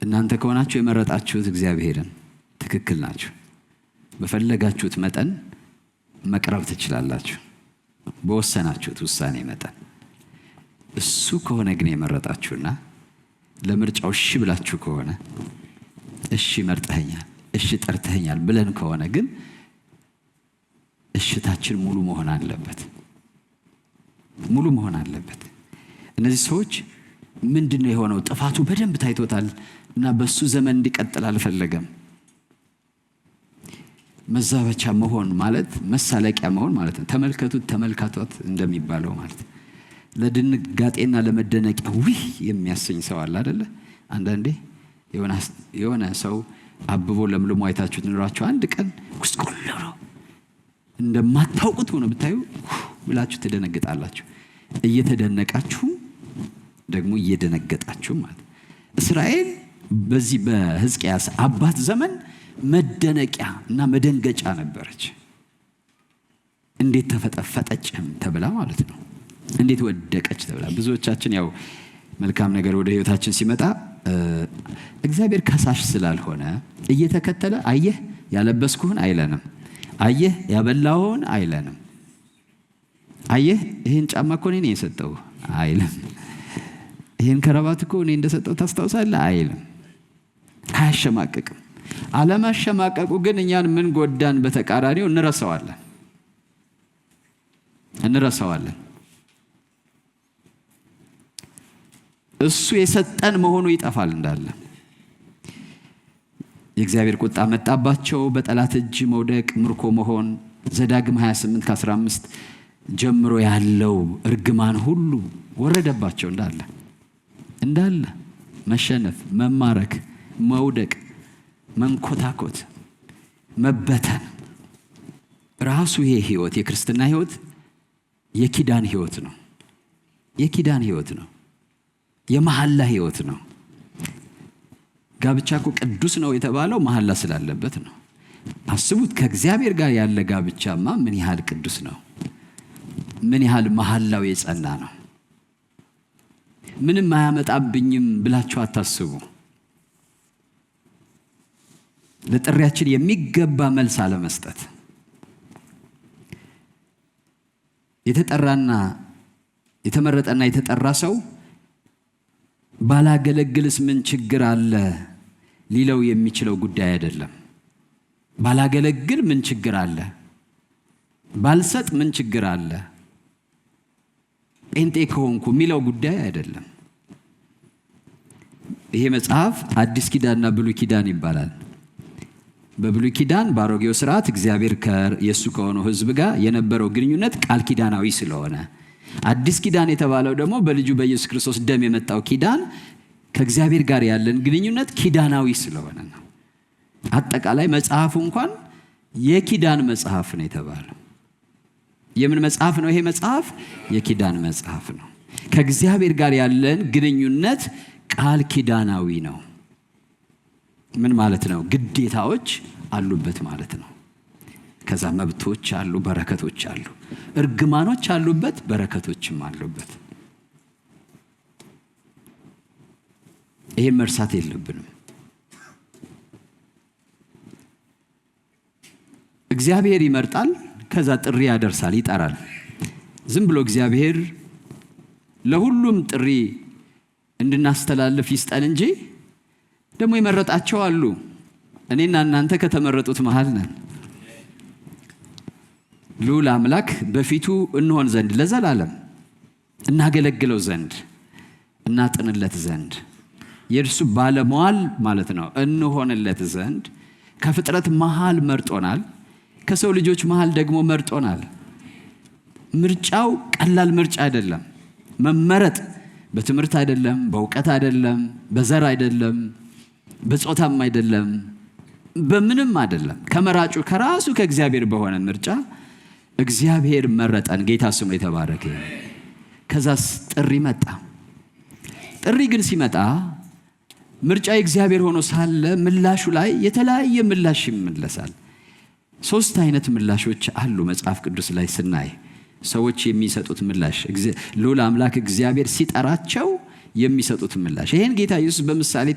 እናንተ ከሆናችሁ የመረጣችሁት እግዚአብሔርን ትክክል ናችሁ። በፈለጋችሁት መጠን መቅረብ ትችላላችሁ፣ በወሰናችሁት ውሳኔ መጠን። እሱ ከሆነ ግን የመረጣችሁና ለምርጫው እሺ ብላችሁ ከሆነ እሺ መርጠኸኛል፣ እሺ ጠርተኸኛል ብለን ከሆነ ግን እሽታችን ሙሉ መሆን አለበት፣ ሙሉ መሆን አለበት። እነዚህ ሰዎች ምንድነው የሆነው? ጥፋቱ በደንብ ታይቶታል እና በሱ ዘመን እንዲቀጥል አልፈለገም። መዛበቻ መሆን ማለት መሳለቂያ መሆን ማለት ነው። ተመልከቱት፣ ተመልካቷት እንደሚባለው ማለት ለድንጋጤና ለመደነቂያ ውይ የሚያሰኝ ሰው አለ አይደለ? አንዳንዴ የሆነ ሰው አብቦ ለምልሞ አይታችሁት ኑሯችሁ አንድ ቀን ጉስቁል ነው እንደማታውቁት ሆነ ብታዩ ብላችሁ ትደነግጣላችሁ። እየተደነቃችሁ ደግሞ እየደነገጣችሁ ማለት። እስራኤል በዚህ በሕዝቅያስ አባት ዘመን መደነቂያ እና መደንገጫ ነበረች። እንዴት ተፈጠፈጠችም ተብላ ማለት ነው። እንዴት ወደቀች ተብላ። ብዙዎቻችን ያው መልካም ነገር ወደ ህይወታችን ሲመጣ እግዚአብሔር ከሳሽ ስላልሆነ እየተከተለ አየህ ያለበስኩህን አይለንም። አየህ ያበላሁህን አይለንም። አየህ ይህን ጫማ እኮ እኔ የሰጠው አይልም። ይህን ከረባት እኮ እኔ እንደሰጠው ታስታውሳለህ አይልም። አያሸማቅቅም። አለማሸማቀቁ ግን እኛን ምን ጎዳን? በተቃራኒው እንረሳዋለን። እሱ የሰጠን መሆኑ ይጠፋል እንዳለ። የእግዚአብሔር ቁጣ መጣባቸው፣ በጠላት እጅ መውደቅ፣ ምርኮ መሆን። ዘዳግም 28 ከ15 ጀምሮ ያለው እርግማን ሁሉ ወረደባቸው እንዳለ መሸነፍ፣ መማረክ፣ መውደቅ፣ መንኮታኮት፣ መበተን። ራሱ ይሄ ህይወት የክርስትና ህይወት የኪዳን ህይወት ነው። የመሐላ ህይወት ነው። ጋብቻ እኮ ቅዱስ ነው የተባለው መሐላ ስላለበት ነው። አስቡት፣ ከእግዚአብሔር ጋር ያለ ጋብቻማ ምን ያህል ቅዱስ ነው! ምን ያህል መሐላው የጸና ነው! ምንም አያመጣብኝም ብላችሁ አታስቡ። ለጥሪያችን የሚገባ መልስ አለመስጠት። የተጠራና የተመረጠና የተጠራ ሰው ባላገለግልስ ምን ችግር አለ ሊለው የሚችለው ጉዳይ አይደለም። ባላገለግል ምን ችግር አለ? ባልሰጥ ምን ችግር አለ? ጴንጤ ከሆንኩ የሚለው ጉዳይ አይደለም። ይሄ መጽሐፍ አዲስ ኪዳንና ብሉይ ኪዳን ይባላል። በብሉይ ኪዳን በአሮጌው ስርዓት እግዚአብሔር የሱ ከሆነው ሕዝብ ጋር የነበረው ግንኙነት ቃል ኪዳናዊ ስለሆነ፣ አዲስ ኪዳን የተባለው ደግሞ በልጁ በኢየሱስ ክርስቶስ ደም የመጣው ኪዳን ከእግዚአብሔር ጋር ያለን ግንኙነት ኪዳናዊ ስለሆነ ነው። አጠቃላይ መጽሐፉ እንኳን የኪዳን መጽሐፍ ነው የተባለው። የምን መጽሐፍ ነው ይሄ መጽሐፍ? የኪዳን መጽሐፍ ነው። ከእግዚአብሔር ጋር ያለን ግንኙነት ቃል ኪዳናዊ ነው። ምን ማለት ነው? ግዴታዎች አሉበት ማለት ነው። ከዛ መብቶች አሉ፣ በረከቶች አሉ። እርግማኖች አሉበት፣ በረከቶችም አሉበት። ይሄን መርሳት የለብንም። እግዚአብሔር ይመርጣል፣ ከዛ ጥሪ ያደርሳል፣ ይጠራል። ዝም ብሎ እግዚአብሔር ለሁሉም ጥሪ እንድናስተላልፍ ይስጠን እንጂ ደግሞ የመረጣቸው አሉ። እኔና እናንተ ከተመረጡት መሃል ነን። ልዑል አምላክ በፊቱ እንሆን ዘንድ ለዘላለም እናገለግለው ዘንድ እናጥንለት ዘንድ የእርሱ ባለሟል ማለት ነው እንሆንለት ዘንድ ከፍጥረት መሃል መርጦናል። ከሰው ልጆች መሃል ደግሞ መርጦናል። ምርጫው ቀላል ምርጫ አይደለም። መመረጥ በትምህርት አይደለም፣ በእውቀት አይደለም፣ በዘር አይደለም፣ በጾታም አይደለም፣ በምንም አይደለም። ከመራጩ ከራሱ ከእግዚአብሔር በሆነ ምርጫ እግዚአብሔር መረጠን። ጌታ ስሙ የተባረከ። ከዛስ ጥሪ መጣ። ጥሪ ግን ሲመጣ ምርጫ የእግዚአብሔር ሆኖ ሳለ ምላሹ ላይ የተለያየ ምላሽ ይመለሳል። 3 አይነት ምላሾች አሉ መጽሐፍ ቅዱስ ላይ ስናይ ሰዎች የሚሰጡት ምላሽ፣ ልዑል አምላክ እግዚአብሔር ሲጠራቸው የሚሰጡት ምላሽ። ይሄን ጌታ ኢየሱስ በምሳሌ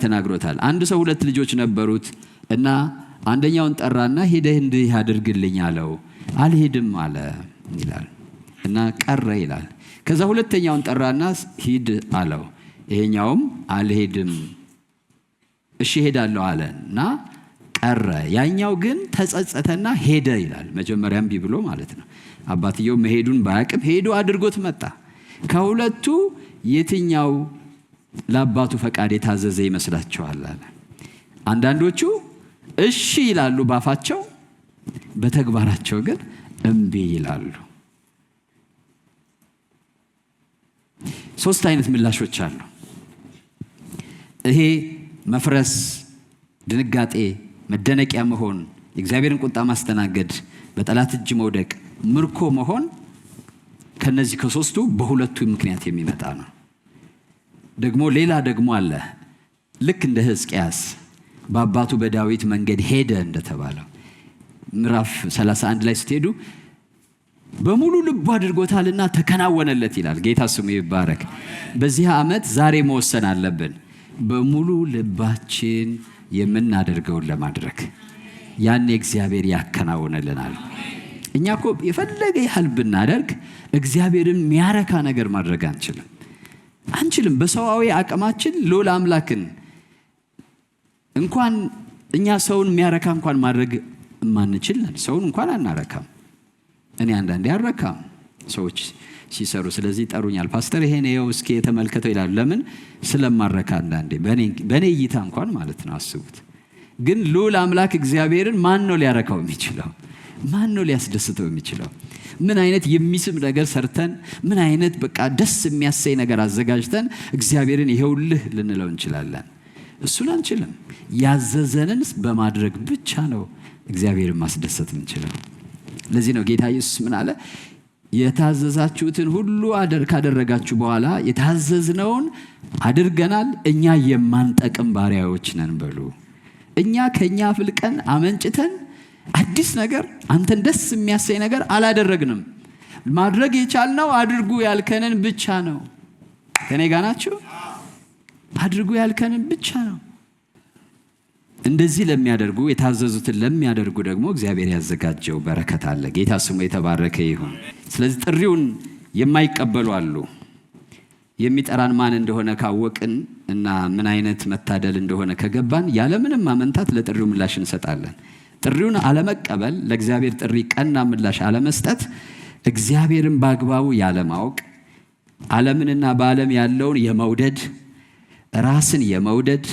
ተናግሮታል። አንድ ሰው 2 ልጆች ነበሩት እና አንደኛውን ጠራና ሄደህ እንዲህ አድርግልኝ አለው። አልሄድም አለ ይላል እና ቀረ ይላል። ከዛ ሁለተኛውን ጠራና ሂድ አለው። ይሄኛውም አልሄድም፣ እሺ ሄዳለሁ አለና ቀረ። ያኛው ግን ተጸጸተና ሄደ ይላል። መጀመሪያም እምቢ ብሎ ማለት ነው። አባትየው መሄዱን ባያቅም ሄዶ አድርጎት መጣ። ከሁለቱ የትኛው ለአባቱ ፈቃድ የታዘዘ ይመስላችኋል አለ። አንዳንዶቹ እሺ ይላሉ ባፋቸው፣ በተግባራቸው ግን እምቢ ይላሉ። 3 አይነት ምላሾች አሉ። ይሄ መፍረስ፣ ድንጋጤ፣ መደነቂያ መሆን፣ የእግዚአብሔርን ቁጣ ማስተናገድ፣ በጠላት እጅ መውደቅ፣ ምርኮ መሆን ከነዚህ ከ3ቱ በሁለቱ ምክንያት የሚመጣ ነው። ደግሞ ሌላ ደግሞ አለ። ልክ እንደ ሕዝቅያስ በአባቱ በዳዊት መንገድ ሄደ እንደተባለው ምዕራፍ 31 ላይ ስትሄዱ በሙሉ ልቡ አድርጎታልና ተከናወነለት ይላል። ጌታ ስሙ ይባረክ። በዚህ ዓመት ዛሬ መወሰን አለብን። በሙሉ ልባችን፣ የምናደርገውን ለማድረግ ያን እግዚአብሔር ያከናውነልናል። እኛ እኮ የፈለገ ያህል ብናደርግ እግዚአብሔርን የሚያረካ ነገር ማድረግ አንችልም። በሰዋዊ አቅማችን ልዑል አምላክን እንኳን እኛ ሰውን የሚያረካ እንኳን ማድረግ ማንችል ሰውን እንኳን አናረካም። እኔ አንዳንዴ አረካም ሰዎች ሲሰሩ። ስለዚህ ጠሩኛል፣ ፓስተር ይሄን ይኸው እስኪ የተመልከተው ይላሉ። ለምን? ስለማረካ አንዳንዴ በእኔ እይታ እንኳን ማለት ነው። አስቡት። ግን ልዑል አምላክ እግዚአብሔርን ማን ነው ሊያረካው የሚችለው? ማን ነው ሊያስደስተው የሚችለው? ምን አይነት የሚስብ ነገር ሰርተን፣ ምን አይነት በቃ ደስ የሚያሰኝ ነገር አዘጋጅተን እግዚአብሔርን ይሄውልህ ልንለው እንችላለን? እሱን አንችልም። ያዘዘንን በማድረግ ብቻ ነው እግዚአብሔርን ማስደሰት እንችላል። ለዚህ ነው ጌታ ኢየሱስ ምን አለ? የታዘዛችሁትን ሁሉ ካደረጋችሁ በኋላ የታዘዝነውን አድርገናል፣ እኛ የማንጠቅም ባሪያዎች ነን በሉ። እኛ ከኛ ፍልቀን አመንጭተን አዲስ ነገር አንተን ደስ የሚያሰኝ ነገር አላደረግንም። ማድረግ የቻልነው አድርጉ ያልከንን ብቻ ነው። ከኔ ጋር ናችሁ? አድርጉ ያልከንን ብቻ ነው። እንደዚህ ለሚያደርጉ የታዘዙትን ለሚያደርጉ ደግሞ እግዚአብሔር ያዘጋጀው በረከት አለ። ጌታ ስሙ የተባረከ ይሁን። ስለዚህ ጥሪውን የማይቀበሉ አሉ። የሚጠራን ማን እንደሆነ ካወቅን እና ምን አይነት መታደል እንደሆነ ከገባን ያለምንም ማመንታት ለጥሪው ምላሽ እንሰጣለን። ጥሪውን አለመቀበል፣ ለእግዚአብሔር ጥሪ ቀና ምላሽ አለመስጠት፣ እግዚአብሔርን በአግባቡ ያለማወቅ፣ ዓለምንና በዓለም ያለውን የመውደድ ራስን የመውደድ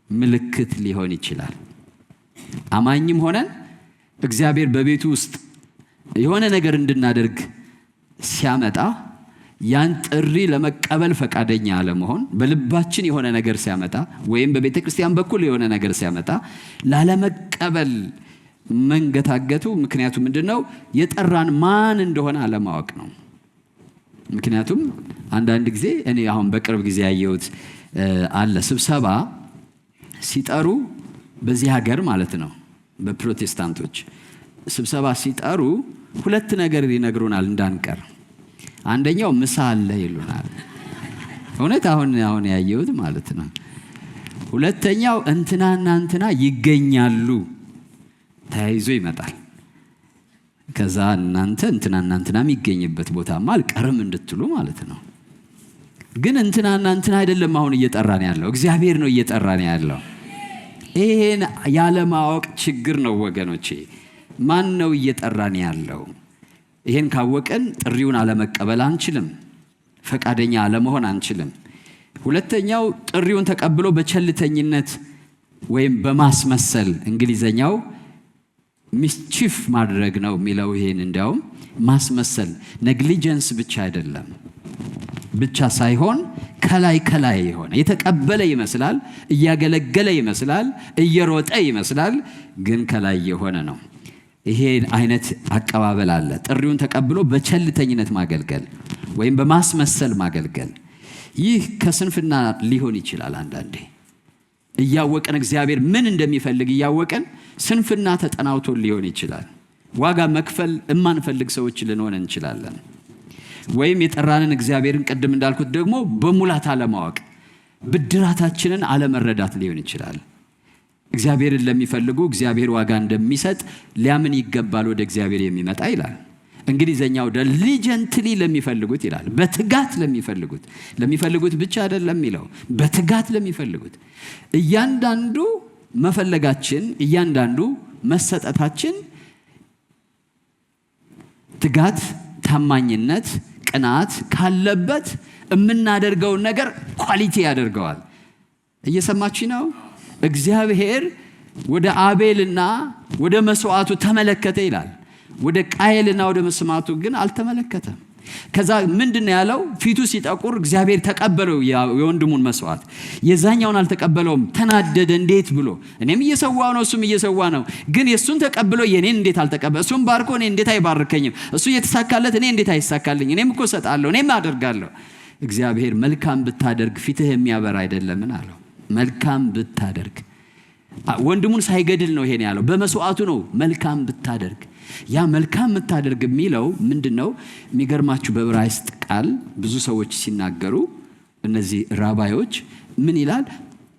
ምልክት ሊሆን ይችላል። አማኝም ሆነን እግዚአብሔር በቤቱ ውስጥ የሆነ ነገር እንድናደርግ ሲያመጣ ያን ጥሪ ለመቀበል ፈቃደኛ አለመሆን፣ በልባችን የሆነ ነገር ሲያመጣ ወይም በቤተ ክርስቲያን በኩል የሆነ ነገር ሲያመጣ ላለመቀበል መንገታገቱ ምክንያቱ ምንድነው? የጠራን ማን እንደሆነ አለማወቅ ነው። ምክንያቱም አንዳንድ ጊዜ እኔ አሁን በቅርብ ጊዜ ያየሁት አለ። ስብሰባ ሲጠሩ በዚህ ሀገር ማለት ነው፣ በፕሮቴስታንቶች ስብሰባ ሲጠሩ ሁለት ነገር ይነግሩናል እንዳንቀር። አንደኛው ምሳ አለ ይሉናል። እውነት አሁን ያየሁት ማለት ነው። ሁለተኛው እንትናና እንትና ይገኛሉ፣ ተያይዞ ይመጣል። ከዛ እናንተ እንትናና እንትና የሚገኝበት ቦታማ አልቀርም እንድትሉ ማለት ነው። ግን እንትናና እንትና አይደለም አሁን እየጠራን ያለው፣ እግዚአብሔር ነው እየጠራን ያለው። ይሄን ያለማወቅ ችግር ነው ወገኖቼ። ማን ነው እየጠራን ያለው? ይሄን ካወቀን ጥሪውን አለመቀበል አንችልም፣ ፈቃደኛ አለመሆን አንችልም። ሁለተኛው ጥሪውን ተቀብሎ በቸልተኝነት ወይም በማስመሰል፣ እንግሊዘኛው ሚስቺፍ ማድረግ ነው የሚለው። ይሄን እንዲያውም ማስመሰል ኔግሊጀንስ ብቻ ሳይሆን ከላይ የሆነ የተቀበለ ይመስላል፣ እያገለገለ ይመስላል፣ እየሮጠ ይመስላል፣ ግን ከላይ የሆነ ነው። ይሄ አይነት አቀባበል አለ። ጥሪውን ተቀብሎ በቸልተኝነት ማገልገል ወይም በማስመሰል ማገልገል። ይህ ከስንፍና ሊሆን ይችላል። አንዳንዴ እያወቀን እግዚአብሔር ምን እንደሚፈልግ እያወቀን ስንፍና ተጠናውቶ ሊሆን ይችላል። ዋጋ መክፈል የማንፈልግ ሰዎች ልንሆን እንችላለን። ወይም የጠራንን እግዚአብሔርን ቅድም እንዳልኩት ደግሞ በሙላት አለማወቅ፣ ብድራታችንን አለመረዳት ሊሆን ይችላል። እግዚአብሔርን ለሚፈልጉ እግዚአብሔር ዋጋ እንደሚሰጥ ሊያምን ይገባል ወደ እግዚአብሔር የሚመጣ ይላል። እንግሊዘኛው ዲሊጀንትሊ ለሚፈልጉት ይላል። በትጋት ለሚፈልጉት ብቻ አይደለም የሚለው፣ በትጋት ለሚፈልጉት። እያንዳንዱ መፈለጋችን፣ እያንዳንዱ መሰጠታችን ትጋት፣ ታማኝነት፣ ቅናት ካለበት የምናደርገውን ነገር ኳሊቲ ያደርገዋል። እየሰማችሁ ነው? እግዚአብሔር ወደ አቤልና ወደ መስዋዕቱ ተመለከተ ይላል። ወደ ቃየልና ወደ መስዋዕቱ ግን አልተመለከተም። ከዛ ምንድነው ያለው? ፊቱ ሲጠቁር እግዚአብሔር ተቀበለው የወንድሙን መስዋዕት፣ የዛኛውን አልተቀበለውም። ተናደደ። እንዴት ብሎ እኔም እየሰዋው ነው እሱም እየሰዋ ነው፣ ግን የሱን ተቀብሎ የኔን እንዴት አልተቀበለ? እሱም ባርኮ እኔ እንዴት አይባርከኝም? እሱ እየተሳካለት እኔ እንዴት አይሳካልኝ? እኔም እኮ ሰጣለሁ፣ እኔም አደርጋለሁ። እግዚአብሔር መልካም ብታደርግ ፊትህ የሚያበራ አይደለምን አለው። መልካም ብታደርግ፣ ወንድሙን ሳይገድል ነው ይሄን ያለው፣ በመስዋዕቱ ነው። መልካም ብታደርግ፣ ያ መልካም ብታደርግ የሚለው ምንድነው? የሚገርማችሁ በዕብራይስጥ ቃል ብዙ ሰዎች ሲናገሩ እነዚህ ራባዮች ምን ይላል?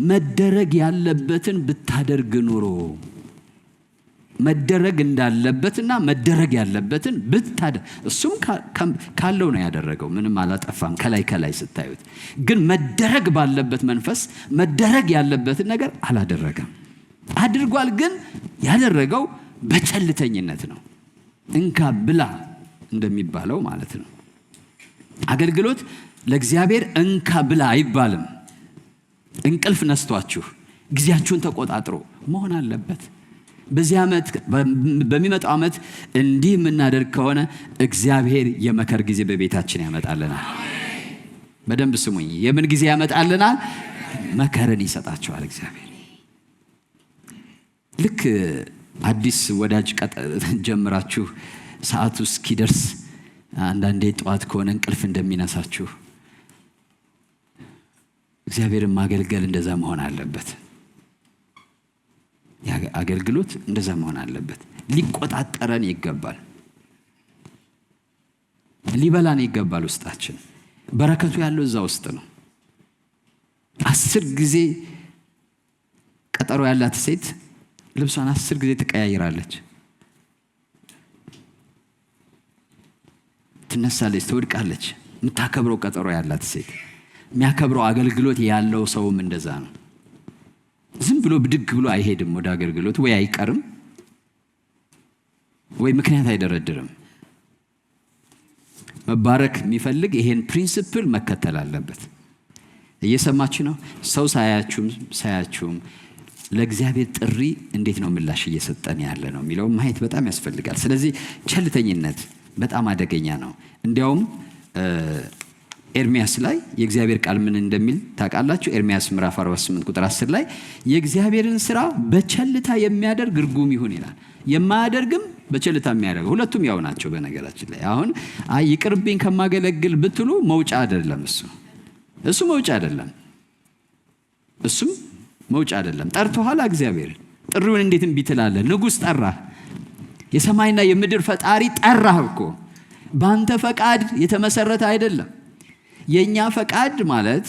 መደረግ ያለበትን ብታደርግ ኑሮ መደረግ እንዳለበትና መደረግ ያለበትን ብታደርግ እሱም ካለው ነው ያደረገው። ምንም አላጠፋም ከላይ ስታዩት። ግን መደረግ ባለበት መንፈስ መደረግ ያለበትን ነገር አላደረገም። አድርጓል፣ ግን ያደረገው በቸልተኝነት ነው። እንካ ብላ እንደሚባለው ማለት ነው። አገልግሎት ለእግዚአብሔር እንካ ብላ አይባልም። እንቅልፍ ነስቷችሁ ጊዜያችሁን ተቆጣጥሮ መሆን አለበት። በዚህ ዓመት በሚመጣው ዓመት እንዲህ የምናደርግ ከሆነ እግዚአብሔር የመከር ጊዜ በቤታችን ያመጣልናል። በደንብ ስሙኝ። የምን ጊዜ ያመጣልናል? መከርን ይሰጣቸዋል እግዚአብሔር። ልክ አዲስ ወዳጅ ጀምራችሁ ሰዓቱ እስኪደርስ አንዳንዴ ጠዋት ከሆነ እንቅልፍ እንደሚነሳችሁ እግዚአብሔርን ማገልገል እንደዛ መሆን አለበት። አገልግሎት እንደዛ መሆን አለበት። ሊቆጣጠረን ይገባል። ሊበላን ይገባል። ውስጣችን በረከቱ ያለው እዛ ውስጥ ነው። 10 ጊዜ ቀጠሮ ያላት ሴት ልብሷን 10 ጊዜ ትቀያይራለች። ትነሳለች፣ ትወድቃለች። የምታከብረው ቀጠሮ ያላት ሴት፣ የሚያከብረው አገልግሎት ያለው ሰውም እንደዛ ነው። ዝም ብሎ ብድግ ብሎ አይሄድም ወደ አገልግሎት። ወይ አይቀርም ወይ ምክንያት አይደረድርም። መባረክ የሚፈልግ ይሄን ፕሪንሲፕል መከተል አለበት። እየሰማችሁ ነው? ሰው ሳያችሁም ለእግዚአብሔር ጥሪ እንዴት ነው ምላሽ እየሰጠን ያለ ነው የሚለው ማየት በጣም ያስፈልጋል። ስለዚህ ቸልተኝነት በጣም አደገኛ ነው። እንዲያውም ኤርሚያስ ላይ የእግዚአብሔር ቃል ምን እንደሚል ታውቃላችሁ? ኤርሚያስ ምዕራፍ 48 ቁጥር 10 ላይ የእግዚአብሔርን ስራ በቸልታ የሚያደርግ ርጉም ይሁን ይላል። የማያደርግም በቸልታ የሚያደርግ፣ ሁለቱም ያው ናቸው። በነገራችን ላይ አሁን ይቅርብኝ ከማገለግል ብትሉ መውጫ አይደለም። እሱ መውጫ አይደለም። እሱም መውጫ አይደለም። ጠርቶሃል እግዚአብሔር። ጥሪውን እንዴት እምቢ ትላለህ? ንጉሥ ጠራህ። የሰማይና የምድር ፈጣሪ ጠራህ እኮ። በአንተ ፈቃድ የተመሰረተ አይደለም። የኛ ፈቃድ ማለት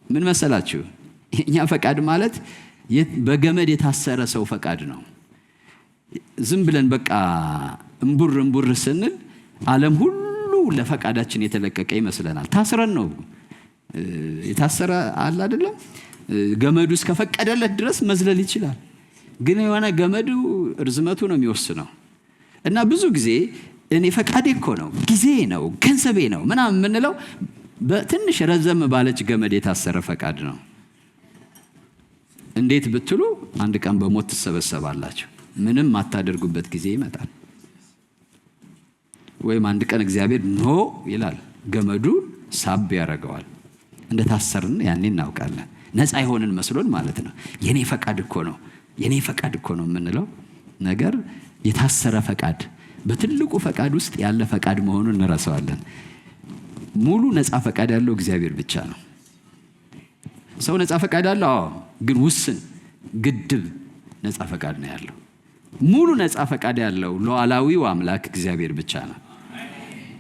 ምን መሰላችሁ? የኛ ፈቃድ ማለት በገመድ የታሰረ ሰው ፈቃድ ነው። ዝም ብለን በቃ እምቡር ስንል ዓለም ሁሉ ለፈቃዳችን የተለቀቀ ይመስለናል። ታስረን ነው። የታሰረ አለ አይደለም? ገመዱ እስከፈቀደለት ድረስ መዝለል ይችላል። ግን የሆነ ገመዱ ርዝመቱ ነው የሚወስነው። እና ብዙ ጊዜ እኔ ፈቃዴ እኮ ነው፣ ጊዜ ነው፣ ገንዘቤ ነው ምናምን የምንለው በትንሽ ረዘም ባለች ገመድ የታሰረ ፈቃድ ነው። እንዴት ብትሉ አንድ ቀን በሞት ትሰበሰባላችሁ። ምንም ማታደርጉበት ጊዜ ይመጣል። ወይም አንድ ቀን እግዚአብሔር ኖ ይላል፣ ገመዱ ሳብ ያደርገዋል። እንደታሰርን ያኔ እናውቃለን። ነፃ የሆንን መስሎን ማለት ነው። የኔ ፈቃድ እኮ ነው የምንለው ነገር የታሰረ ፈቃድ፣ በትልቁ ፈቃድ ውስጥ ያለ ፈቃድ መሆኑን እንረሳዋለን። ሙሉ ነፃ ፈቃድ ያለው እግዚአብሔር ብቻ ነው። ሰው ነፃ ፈቃድ አለው፣ ግን ውስን ግድብ ነፃ ፈቃድ ነው ያለው። ሙሉ ነፃ ፈቃድ ያለው ሉዓላዊው አምላክ እግዚአብሔር ብቻ ነው።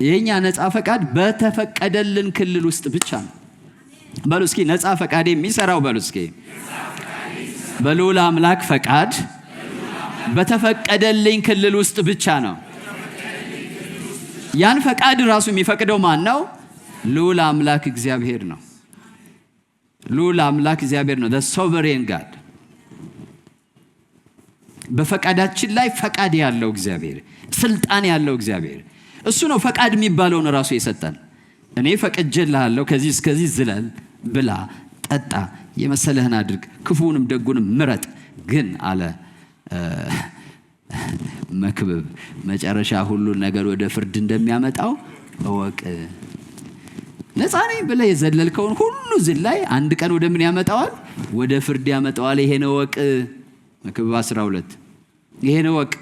የኛ ነፃ ፈቃድ በተፈቀደልን ክልል ውስጥ ብቻ ነው። በሉ እስኪ ነፃ ፈቃድ የሚሰራው በሉ እስኪ በልዑል አምላክ ፈቃድ በተፈቀደልኝ ክልል ውስጥ ብቻ ነው። ያን ፈቃድ ራሱ የሚፈቅደው ማን ነው? ልዑል አምላክ እግዚአብሔር ነው። ልዑል አምላክ እግዚአብሔር ነው። the sovereign God። በፈቃዳችን ላይ ፈቃድ ያለው እግዚአብሔር፣ ስልጣን ያለው እግዚአብሔር እሱ ነው። ፈቃድ የሚባለውን ራሱ የሰጠን። እኔ ፈቅጄልሃለሁ፣ ከዚህ እስከዚህ ዝለል፣ ብላ፣ ጠጣ፣ የመሰለህን አድርግ፣ ክፉንም ደጉንም ምረጥ። ግን አለ መክብብ መጨረሻ ሁሉን ነገር ወደ ፍርድ እንደሚያመጣው እወቅ። ነፃ ነኝ ብለህ የዘለልከውን ሁሉ ዝላይ አንድ ቀን ወደ ምን ያመጣዋል? ወደ ፍርድ ያመጣዋል። ይሄን እወቅ። መክብብ 12 ይሄን እወቅ።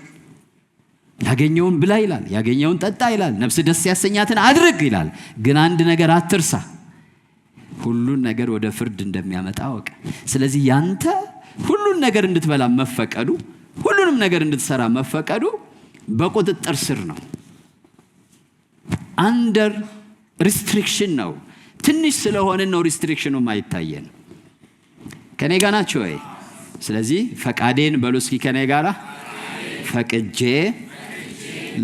ያገኘውን ብላ ይላል፣ ያገኘውን ጠጣ ይላል፣ ነፍስ ደስ ያሰኛትን አድርግ ይላል። ግን አንድ ነገር አትርሳ፣ ሁሉን ነገር ወደ ፍርድ እንደሚያመጣ እወቅ። ስለዚህ ያንተ ሁሉን ነገር እንድትበላ መፈቀዱ፣ ሁሉንም ነገር እንድትሰራ መፈቀዱ በቁጥጥር ስር ነው። አንደር ሪስትሪክሽን ነው። ትንሽ ስለሆነ ነው ሪስትሪክሽኑ ማይታየን። ከኔ ጋር ናችሁ ወይ? ስለዚህ ፈቃዴን በሉ እስኪ ከኔ ጋር ፈቅጄ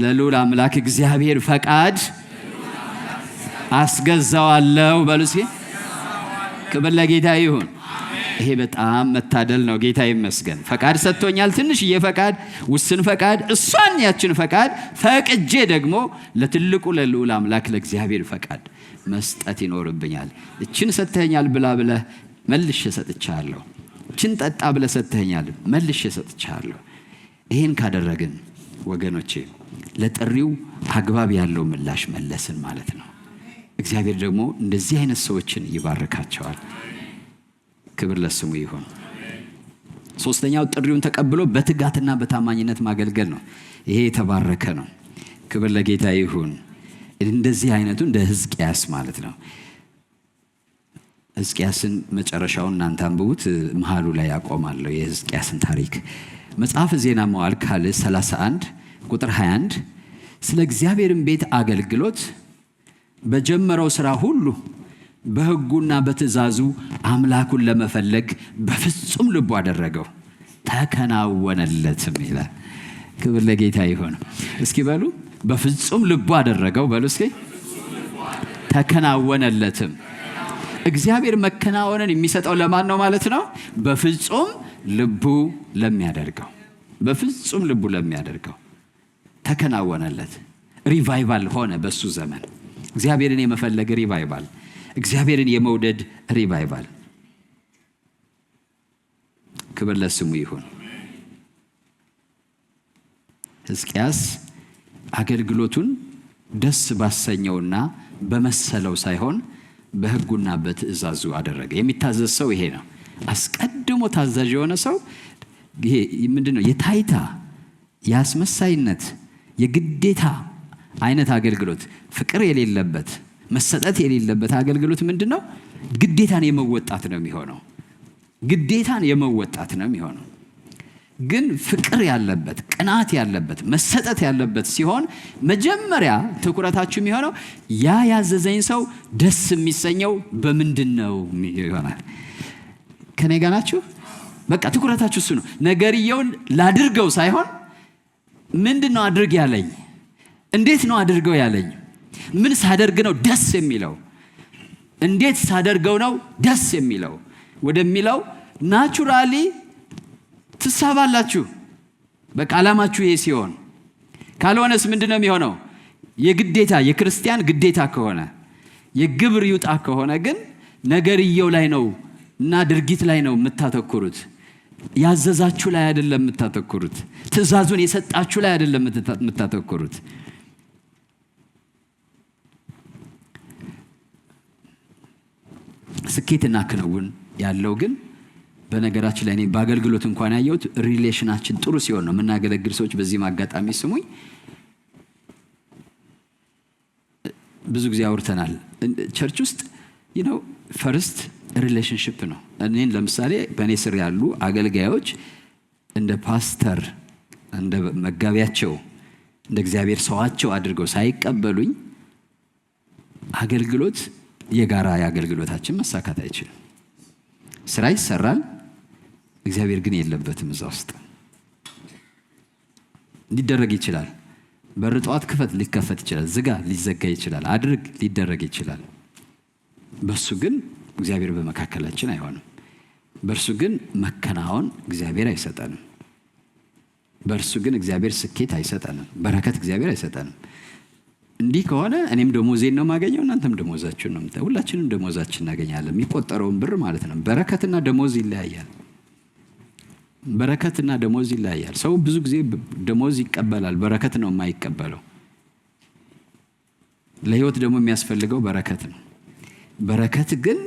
ለልዑል አምላክ እግዚአብሔር ፈቃድ አስገዛዋለሁ በሉ እስኪ። ክብር ለጌታ ይሁን። ይሄ በጣም መታደል ነው። ጌታ ይመስገን። ፈቃድ ሰጥቶኛል። ትንሽዬ ፈቃድ፣ ውስን ፈቃድ። እሷን ያችን ፈቃድ ፈቅጄ ደግሞ ለትልቁ ለልዑል አምላክ ለእግዚአብሔር ፈቃድ መስጠት ይኖርብኛል። እችን ሰጥተኛል ብለህ መልሼ ሰጥቻለሁ። እችን ጠጣ ብለህ ሰጥተኛል መልሼ ሰጥቻለሁ። ይሄን ካደረግን ወገኖቼ ለጥሪው አግባብ ያለው ምላሽ መለስን ማለት ነው። እግዚአብሔር ደግሞ እንደዚህ አይነት ሰዎችን ይባርካቸዋል። ክብር ለስሙ ይሁን። ሶስተኛው ጥሪውን ተቀብሎ በትጋትና በታማኝነት ማገልገል ነው። ይሄ የተባረከ ነው። ክብር ለጌታ ይሁን። እንደዚህ አይነቱ እንደ ሕዝቅያስ ማለት ነው። ሕዝቅያስን መጨረሻውን እናንተ አንብቡት፣ መሃሉ ላይ ያቆማለሁ የሕዝቅያስን ታሪክ። መጽሐፈ ዜና መዋዕል ካልዕ 31 ቁጥር 21 ስለ እግዚአብሔርን ቤት አገልግሎት በጀመረው ሥራ ሁሉ በሕጉና በትእዛዙ አምላኩን ለመፈለግ በፍጹም ልቡ አደረገው፣ ተከናወነለትም ይላል። ክብር ለጌታ ይሁን። እስኪ በሉ በፍጹም ልቡ አደረገው በሉ እስኪ። ተከናወነለትም። እግዚአብሔር መከናወንን የሚሰጠው ለማን ነው ማለት ነው? በፍጹም ልቡ ለሚያደርገው፣ በፍጹም ልቡ ለሚያደርገው ተከናወነለት። ሪቫይቫል ሆነ በሱ ዘመን። እግዚአብሔርን የመፈለግ ሪቫይቫል፣ እግዚአብሔርን የመውደድ ሪቫይቫል። ክብር ለስሙ ይሁን። ሕዝቅያስ አገልግሎቱን ደስ ባሰኘውና በመሰለው ሳይሆን በሕጉና በትእዛዙ አደረገ። የሚታዘዝ ሰው ይሄ ነው። አስቀድሞ ታዛዥ የሆነ ሰው ይሄ ምንድነው? የታይታ የአስመሳይነት የግዴታ አይነት አገልግሎት፣ ፍቅር የሌለበት መሰጠት የሌለበት አገልግሎት ምንድነው? ግዴታን የመወጣት ነው የሚሆነው። ግዴታን የመወጣት ነው የሚሆነው። ግን ፍቅር ያለበት፣ ቅናት ያለበት፣ መሰጠት ያለበት ሲሆን መጀመሪያ ትኩረታችሁ የሚሆነው ያ ያዘዘኝ ሰው ደስ የሚሰኘው በምንድነው ይሆናል። ከኔ ጋር ናችሁ? በቃ ትኩረታችሁ እሱ ነው። ነገርየውን ላድርገው ሳይሆን ምንድነው አድርግ ያለኝ፣ እንዴት ነው አድርገው ያለኝ፣ ምን ሳደርግ ነው ደስ የሚለው፣ እንዴት ሳደርገው ነው ደስ የሚለው ወደሚለው ናቹራሊ ትሳባላችሁ። በቃ ዓላማችሁ ይሄ ሲሆን፣ ካልሆነስ ምንድነው የሚሆነው? የግዴታ የክርስቲያን ግዴታ ከሆነ የግብር ይውጣ ከሆነ ግን ነገርየው ላይ ነው እና ድርጊት ላይ ነው የምታተኩሩት። ያዘዛችሁ ላይ አይደለም የምታተኩሩት። ትእዛዙን የሰጣችሁ ላይ አይደለም የምታተኩሩት። ስኬትና ክንውን ያለው ግን በነገራችን ላይ እኔ በአገልግሎት እንኳን ያየሁት ሪሌሽናችን ጥሩ ሲሆን ነው የምናገለግል ሰዎች። በዚህ ማጋጣሚ ስሙኝ፣ ብዙ ጊዜ አውርተናል። ቸርች ውስጥ ፈርስት ሪሌሽንሽፕ ነው። እኔን ለምሳሌ በእኔ ስር ያሉ አገልጋዮች እንደ ፓስተር፣ እንደ መጋቢያቸው፣ እንደ እግዚአብሔር ሰዋቸው አድርገው ሳይቀበሉኝ አገልግሎት የጋራ የአገልግሎታችን መሳካት አይችልም። ስራ ይሰራል፣ እግዚአብሔር ግን የለበትም እዛ ውስጥ። ሊደረግ ይችላል። በር ጠዋት ክፈት ሊከፈት ይችላል፣ ዝጋ ሊዘጋ ይችላል፣ አድርግ ሊደረግ ይችላል። በሱ ግን እግዚአብሔር በመካከላችን አይሆንም። በእርሱ ግን መከናወን እግዚአብሔር አይሰጠንም። በእርሱ ግን እግዚአብሔር ስኬት አይሰጠንም፣ በረከት እግዚአብሔር አይሰጠንም። እንዲህ ከሆነ እኔም ደሞዜን ነው የማገኘው፣ እናንተም ደሞዛችሁን ነው የምታገኙት። ሁላችንም ደሞዛችን እናገኛለን፣ የሚቆጠረውን ብር ማለት ነው። በረከትና ደሞዝ ይለያያል። በረከትና ደሞዝ ይለያያል። ሰው ብዙ ጊዜ ደሞዝ ይቀበላል፣ በረከት ነው የማይቀበለው። ለህይወት ደግሞ የሚያስፈልገው በረከት ነው። በረከት ግን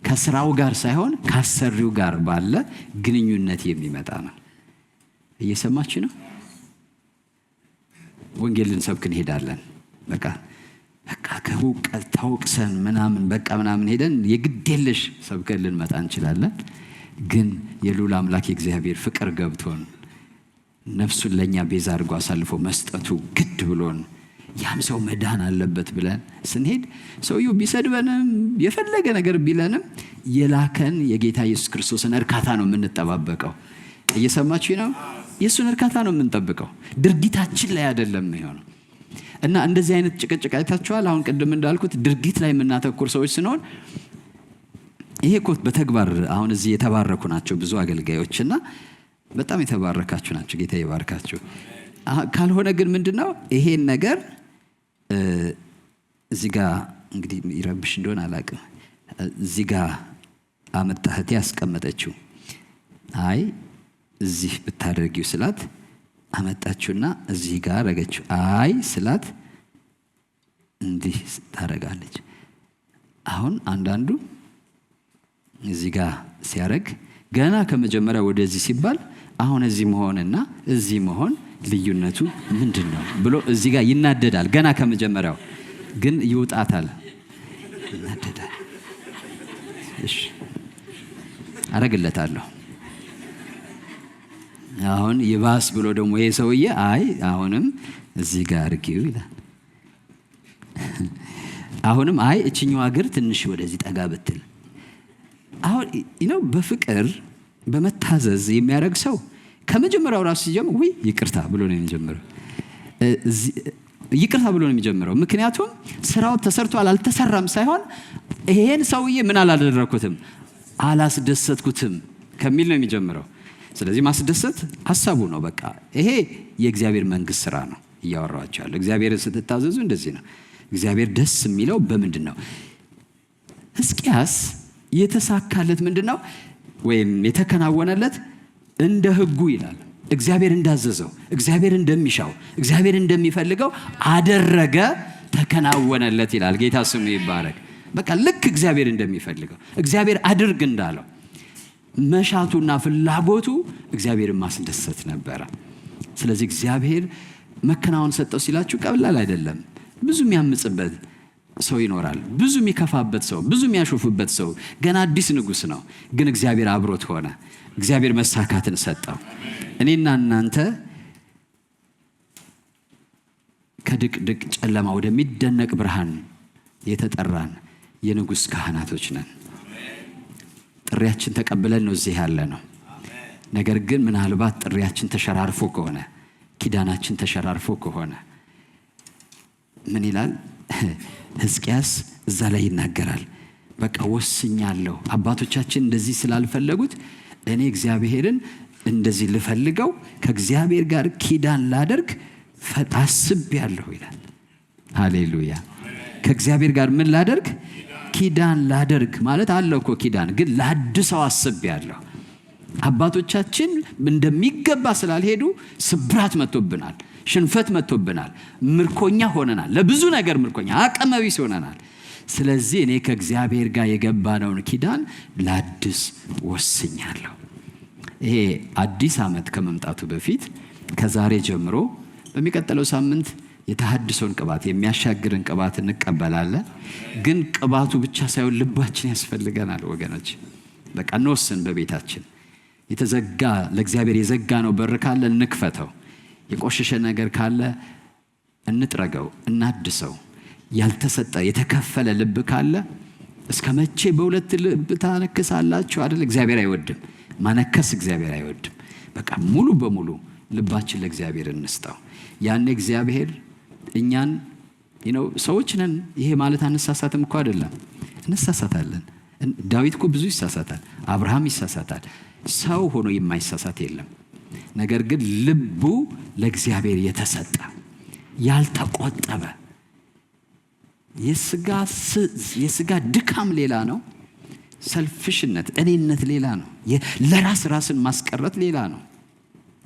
ከስራው ጋር ሳይሆን ካሰሪው ጋር ባለ ግንኙነት የሚመጣ ነው። እየሰማች ነው? ወንጌል ልንሰብክ እንሄዳለን። በቃ ተውቅሰን ምናምን ሄደን የግዴለሽ ሰብከን ልንመጣ እንችላለን። ግን የልዑል አምላክ የእግዚአብሔር ፍቅር ገብቶን ነፍሱን ለእኛ ቤዛ አድርጎ አሳልፎ መስጠቱ ግድ ብሎን ያም ሰው መዳን አለበት ብለን ስንሄድ ሰውየው ቢሰድበንም የፈለገ ነገር ቢለንም የላከን የጌታ ኢየሱስ ክርስቶስን እርካታ ነው የምንጠባበቀው። እየሰማችሁ ነው? የሱን እርካታ ነው የምንጠብቀው፣ ድርጊታችን ላይ አይደለም የሚሆነው። እና እንደዚህ አይነት ጭቅጭቅ አይታችኋል። አሁን ቅድም እንዳልኩት ድርጊት ላይ የምናተኩር ሰዎች ስንሆን ይሄ እኮ በተግባር አሁን እዚህ የተባረኩ ናቸው ብዙ አገልጋዮችና በጣም የተባረካችሁ ናቸው። ጌታ ይባርካችሁ። ካልሆነ ግን ምንድነው ይሄን ነገር እዚህ ጋር እንግዲህ ይረብሽ እንደሆነ አላውቅም። እዚህ ጋር አመጣህት ያስቀመጠችው አይ እዚህ ብታደርጊው ስላት አመጣችውና እዚህ ጋር አረገችው። አይ ስላት እንዲህ ታረጋለች። አሁን አንዳንዱ እዚህ ጋር ሲያረግ ገና ከመጀመሪያ ወደዚህ ሲባል አሁን እዚህ መሆንና እዚህ መሆን ልዩነቱ ምንድነው ብሎ እዚህ ጋር ይናደዳል። ገና ከመጀመሪያው ግን ይውጣታል፣ ይናደዳል። እሺ አረግለታለሁ። አሁን ይባስ ብሎ ደግሞ ይሄ ሰውዬ አይ አሁንም እዚህ ጋር አርጊው ይላል። አሁንም አይ እቺኛው አገር ትንሽ ወደዚህ ጠጋ ብትል። አሁን በፍቅር በመታዘዝ የሚያደርግ ሰው ከመጀመሪያው ራሱ ሲጀምር ወይ ይቅርታ ብሎ ነው የሚጀምረው። ይቅርታ ብሎ ነው የሚጀምረው። ምክንያቱም ስራው ተሰርቷል አልተሰራም ሳይሆን ይሄን ሰውዬ ምን አላደረኩትም አላስደሰትኩትም ከሚል ነው የሚጀምረው። ስለዚህ ማስደሰት ሐሳቡ ነው። በቃ ይሄ የእግዚአብሔር መንግስት ስራ ነው እያወራኋቸው ያለው። እግዚአብሔርን ስትታዘዙ እንደዚህ ነው። እግዚአብሔር ደስ የሚለው በምንድን ነው? ሕዝቅያስ የተሳካለት ምንድን ነው ወይም የተከናወነለት እንደ ህጉ ይላል። እግዚአብሔር እንዳዘዘው፣ እግዚአብሔር እንደሚሻው፣ እግዚአብሔር እንደሚፈልገው አደረገ፣ ተከናወነለት ይላል። ጌታ ስሙ ይባረክ። በቃ ልክ እግዚአብሔር እንደሚፈልገው እግዚአብሔር አድርግ እንዳለው መሻቱና ፍላጎቱ እግዚአብሔርን ማስደሰት ነበረ። ስለዚህ እግዚአብሔር መከናወን ሰጠው ሲላችሁ ቀላል አይደለም። ብዙ የሚያምጽበት ሰው ይኖራል፣ ብዙ የሚከፋበት ሰው፣ ብዙ የሚያሾፍበት ሰው። ገና አዲስ ንጉስ ነው፣ ግን እግዚአብሔር አብሮት ሆነ። እግዚአብሔር መሳካትን ሰጠው። እኔና እናንተ ከድቅድቅ ጨለማ ወደሚደነቅ ብርሃን የተጠራን የንጉስ ካህናቶች ነን። ጥሪያችን ተቀብለን ነው እዚህ ያለ ነው። ነገር ግን ምናልባት ጥሪያችን ተሸራርፎ ከሆነ፣ ኪዳናችን ተሸራርፎ ከሆነ ምን ይላል ሕዝቅያስ? እዛ ላይ ይናገራል። በቃ ወስኛለሁ፣ አባቶቻችን እንደዚህ ስላልፈለጉት እኔ እግዚአብሔርን እንደዚህ ልፈልገው፣ ከእግዚአብሔር ጋር ኪዳን ላደርግ አስቤያለሁ ይላል። ሃሌሉያ። ከእግዚአብሔር ጋር ምን ላደርግ? ኪዳን ላደርግ ማለት አለው እኮ ኪዳን፣ ግን ላድሰው አስቤያለሁ። አባቶቻችን እንደሚገባ ስላልሄዱ ስብራት መጥቶብናል፣ ሽንፈት መጥቶብናል፣ ምርኮኛ ሆነናል፣ ለብዙ ነገር ምርኮኛ፣ አቅመ ቢስ ሆነናል። ስለዚህ እኔ ከእግዚአብሔር ጋር የገባነውን ኪዳን ላድስ ወስኛለሁ። ይሄ አዲስ ዓመት ከመምጣቱ በፊት ከዛሬ ጀምሮ በሚቀጥለው ሳምንት የተሐድሶን ቅባት የሚያሻግርን ቅባት እንቀበላለን። ግን ቅባቱ ብቻ ሳይሆን ልባችን ያስፈልገናል ወገኖች። በቃ እንወስን። በቤታችን የተዘጋ ለእግዚአብሔር የዘጋ ነው በር ካለ እንክፈተው። የቆሸሸ ነገር ካለ እንጥረገው፣ እናድሰው። ያልተሰጠ የተከፈለ ልብ ካለ እስከ መቼ በሁለት ልብ ታነክሳላችሁ አይደል? እግዚአብሔር አይወድም ማነከስ፣ እግዚአብሔር አይወድም። በቃ ሙሉ በሙሉ ልባችን ለእግዚአብሔር እንስጠው። ያኔ እግዚአብሔር እኛን ሰዎች ነን። ይሄ ማለት አንሳሳትም እኮ አይደለም፣ እንሳሳታለን። ዳዊት እኮ ብዙ ይሳሳታል፣ አብርሃም ይሳሳታል። ሰው ሆኖ የማይሳሳት የለም። ነገር ግን ልቡ ለእግዚአብሔር የተሰጠ ያልተቆጠበ፣ የስጋ ድካም ሌላ ነው፣ ሰልፍሽነት እኔነት ሌላ ነው፣ ለራስ ራስን ማስቀረት ሌላ ነው።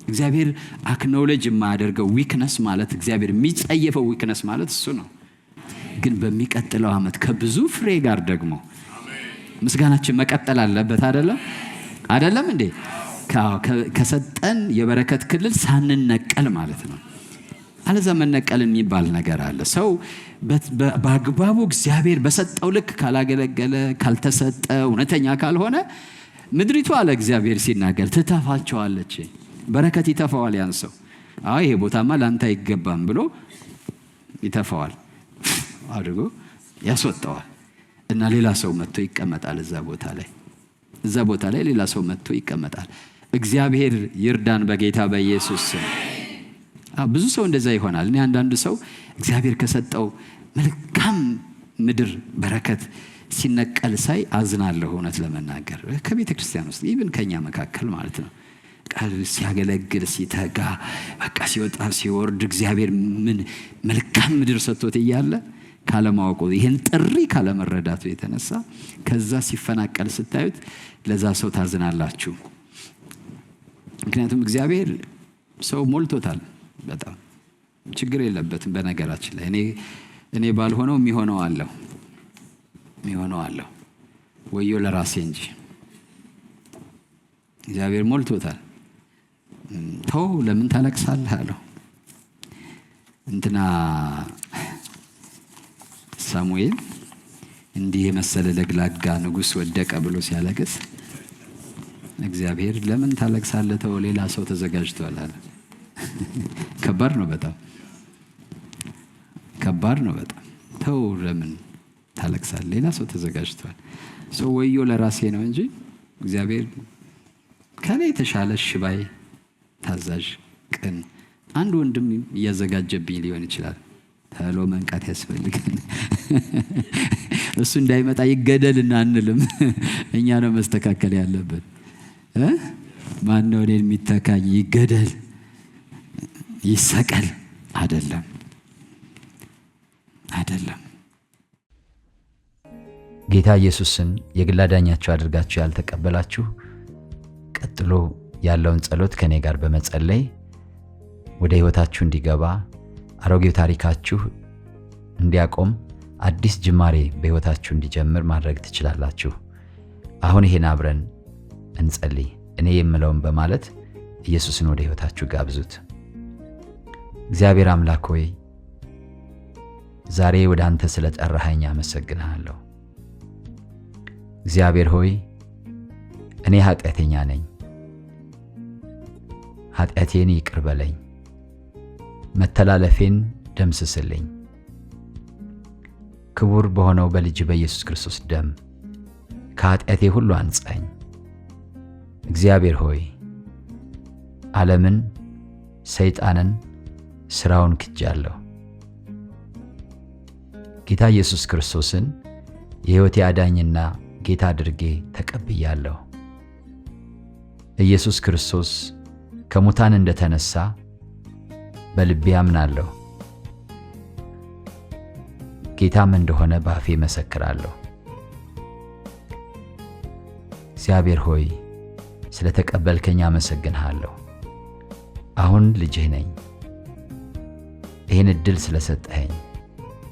እግዚአብሔር አክኖሌጅ የማያደርገው ዊክነስ ማለት፣ እግዚአብሔር የሚጸየፈው ዊክነስ ማለት እሱ ነው። ግን በሚቀጥለው ዓመት ከብዙ ፍሬ ጋር ደግሞ ምስጋናችን መቀጠል አለበት። አይደለም እንዴ? ከሰጠን የበረከት ክልል ሳንነቀል ማለት ነው። አለዛ መነቀል የሚባል ነገር አለ። ሰው በአግባቡ እግዚአብሔር በሰጠው ልክ ካላገለገለ፣ ካልተሰጠ፣ እውነተኛ ካልሆነ ምድሪቱ አለ እግዚአብሔር ሲናገር ትተፋቸዋለች። በረከት ይተፋዋል። ያን ሰው ይሄ ቦታማ ላንተ አይገባም ብሎ ይተፋዋል፣ አድርጎ ያስወጣዋል። እና ሌላ ሰው መጥቶ ይቀመጣል እዛ ቦታ ላይ ሌላ ሰው መጥቶ ይቀመጣል። እግዚአብሔር ይርዳን በጌታ በኢየሱስ ስም። ብዙ ሰው እንደዛ ይሆናል። እኔ አንዳንድ ሰው እግዚአብሔር ከሰጠው መልካም ምድር በረከት ሲነቀል ሳይ አዝናለሁ። እውነት ለመናገር ከቤተ ክርስቲያን ውስጥ ኢቭን ከኛ መካከል ማለት ነው ቃል ሲያገለግል ሲተጋ በቃ ሲወጣ ሲወርድ እግዚአብሔር ምን መልካም ምድር ሰጥቶት እያለ ካለማወቁ ይሄን ጥሪ ካለመረዳቱ የተነሳ ከዛ ሲፈናቀል ስታዩት ለዛ ሰው ታዝናላችሁ። ምክንያቱም እግዚአብሔር ሰው ሞልቶታል። በጣም ችግር የለበትም። በነገራችን ላይ እኔ ባልሆነው የሚሆነው አለው ወዮ ለራሴ እንጂ እግዚአብሔር ሞልቶታል። ተው ለምን ታለቅሳለህ አለው። እንትና ሳሙኤል እንዲህ የመሰለ ለግላጋ ንጉሥ ወደቀ ብሎ ሲያለቅስ እግዚአብሔር ለምን ታለቅሳለህ ተው ሌላ ሰው ተዘጋጅቷል አለ። ከባድ ነው በጣም ተው ለምን ታለቅሳለህ ሌላ ሰው ተዘጋጅቷል። ሰው ወዮ ለራሴ ነው እንጂ እግዚአብሔር ከኔ የተሻለ ሽባይ ታዛዥ ቅን አንድ ወንድም እያዘጋጀብኝ ሊሆን ይችላል። ታሎ መንቃት ያስፈልጋል። እሱ እንዳይመጣ ይገደልና አንልም። እኛ ነው መስተካከል ያለበት። ማን ነው እኔን የሚተካኝ? ይገደል ይሰቀል አይደለም።
ጌታ ኢየሱስን የግል አዳኛችሁ አድርጋችሁ ያልተቀበላችሁ ቀጥሎ ያለውን ጸሎት ከኔ ጋር በመጸለይ ወደ ህይወታችሁ እንዲገባ አሮጌው ታሪካችሁ እንዲያቆም አዲስ ጅማሬ በህይወታችሁ እንዲጀምር ማድረግ ትችላላችሁ። አሁን ይሄን አብረን እንጸልይ። እኔ የምለውን በማለት ኢየሱስን ወደ ህይወታችሁ ጋብዙት። እግዚአብሔር አምላክ ሆይ ዛሬ ወደ አንተ ስለጠራኸኝ አመሰግንሃለሁ። እግዚአብሔር ሆይ እኔ ኃጢአተኛ ነኝ። ኃጢአቴን ይቅር በለኝ፣ መተላለፌን ደምስስልኝ። ክቡር በሆነው በልጅ በኢየሱስ ክርስቶስ ደም ከኃጢአቴ ሁሉ አንጻኝ። እግዚአብሔር ሆይ ዓለምን፣ ሰይጣንን፣ ሥራውን ክጃለሁ። ጌታ ኢየሱስ ክርስቶስን የሕይወቴ አዳኝና ጌታ አድርጌ ተቀብያለሁ። ኢየሱስ ክርስቶስ ከሙታን እንደተነሳ በልቤ አምናለሁ። ጌታም እንደሆነ በአፌ መሰክራለሁ። እግዚአብሔር ሆይ ስለተቀበልከኝ አመሰግንሃለሁ። አሁን ልጅህ ነኝ። ይህን ዕድል ስለሰጠኸኝ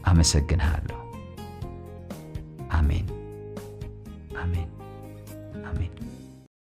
አመሰግንሃለሁ። አሜን፣ አሜን፣ አሜን።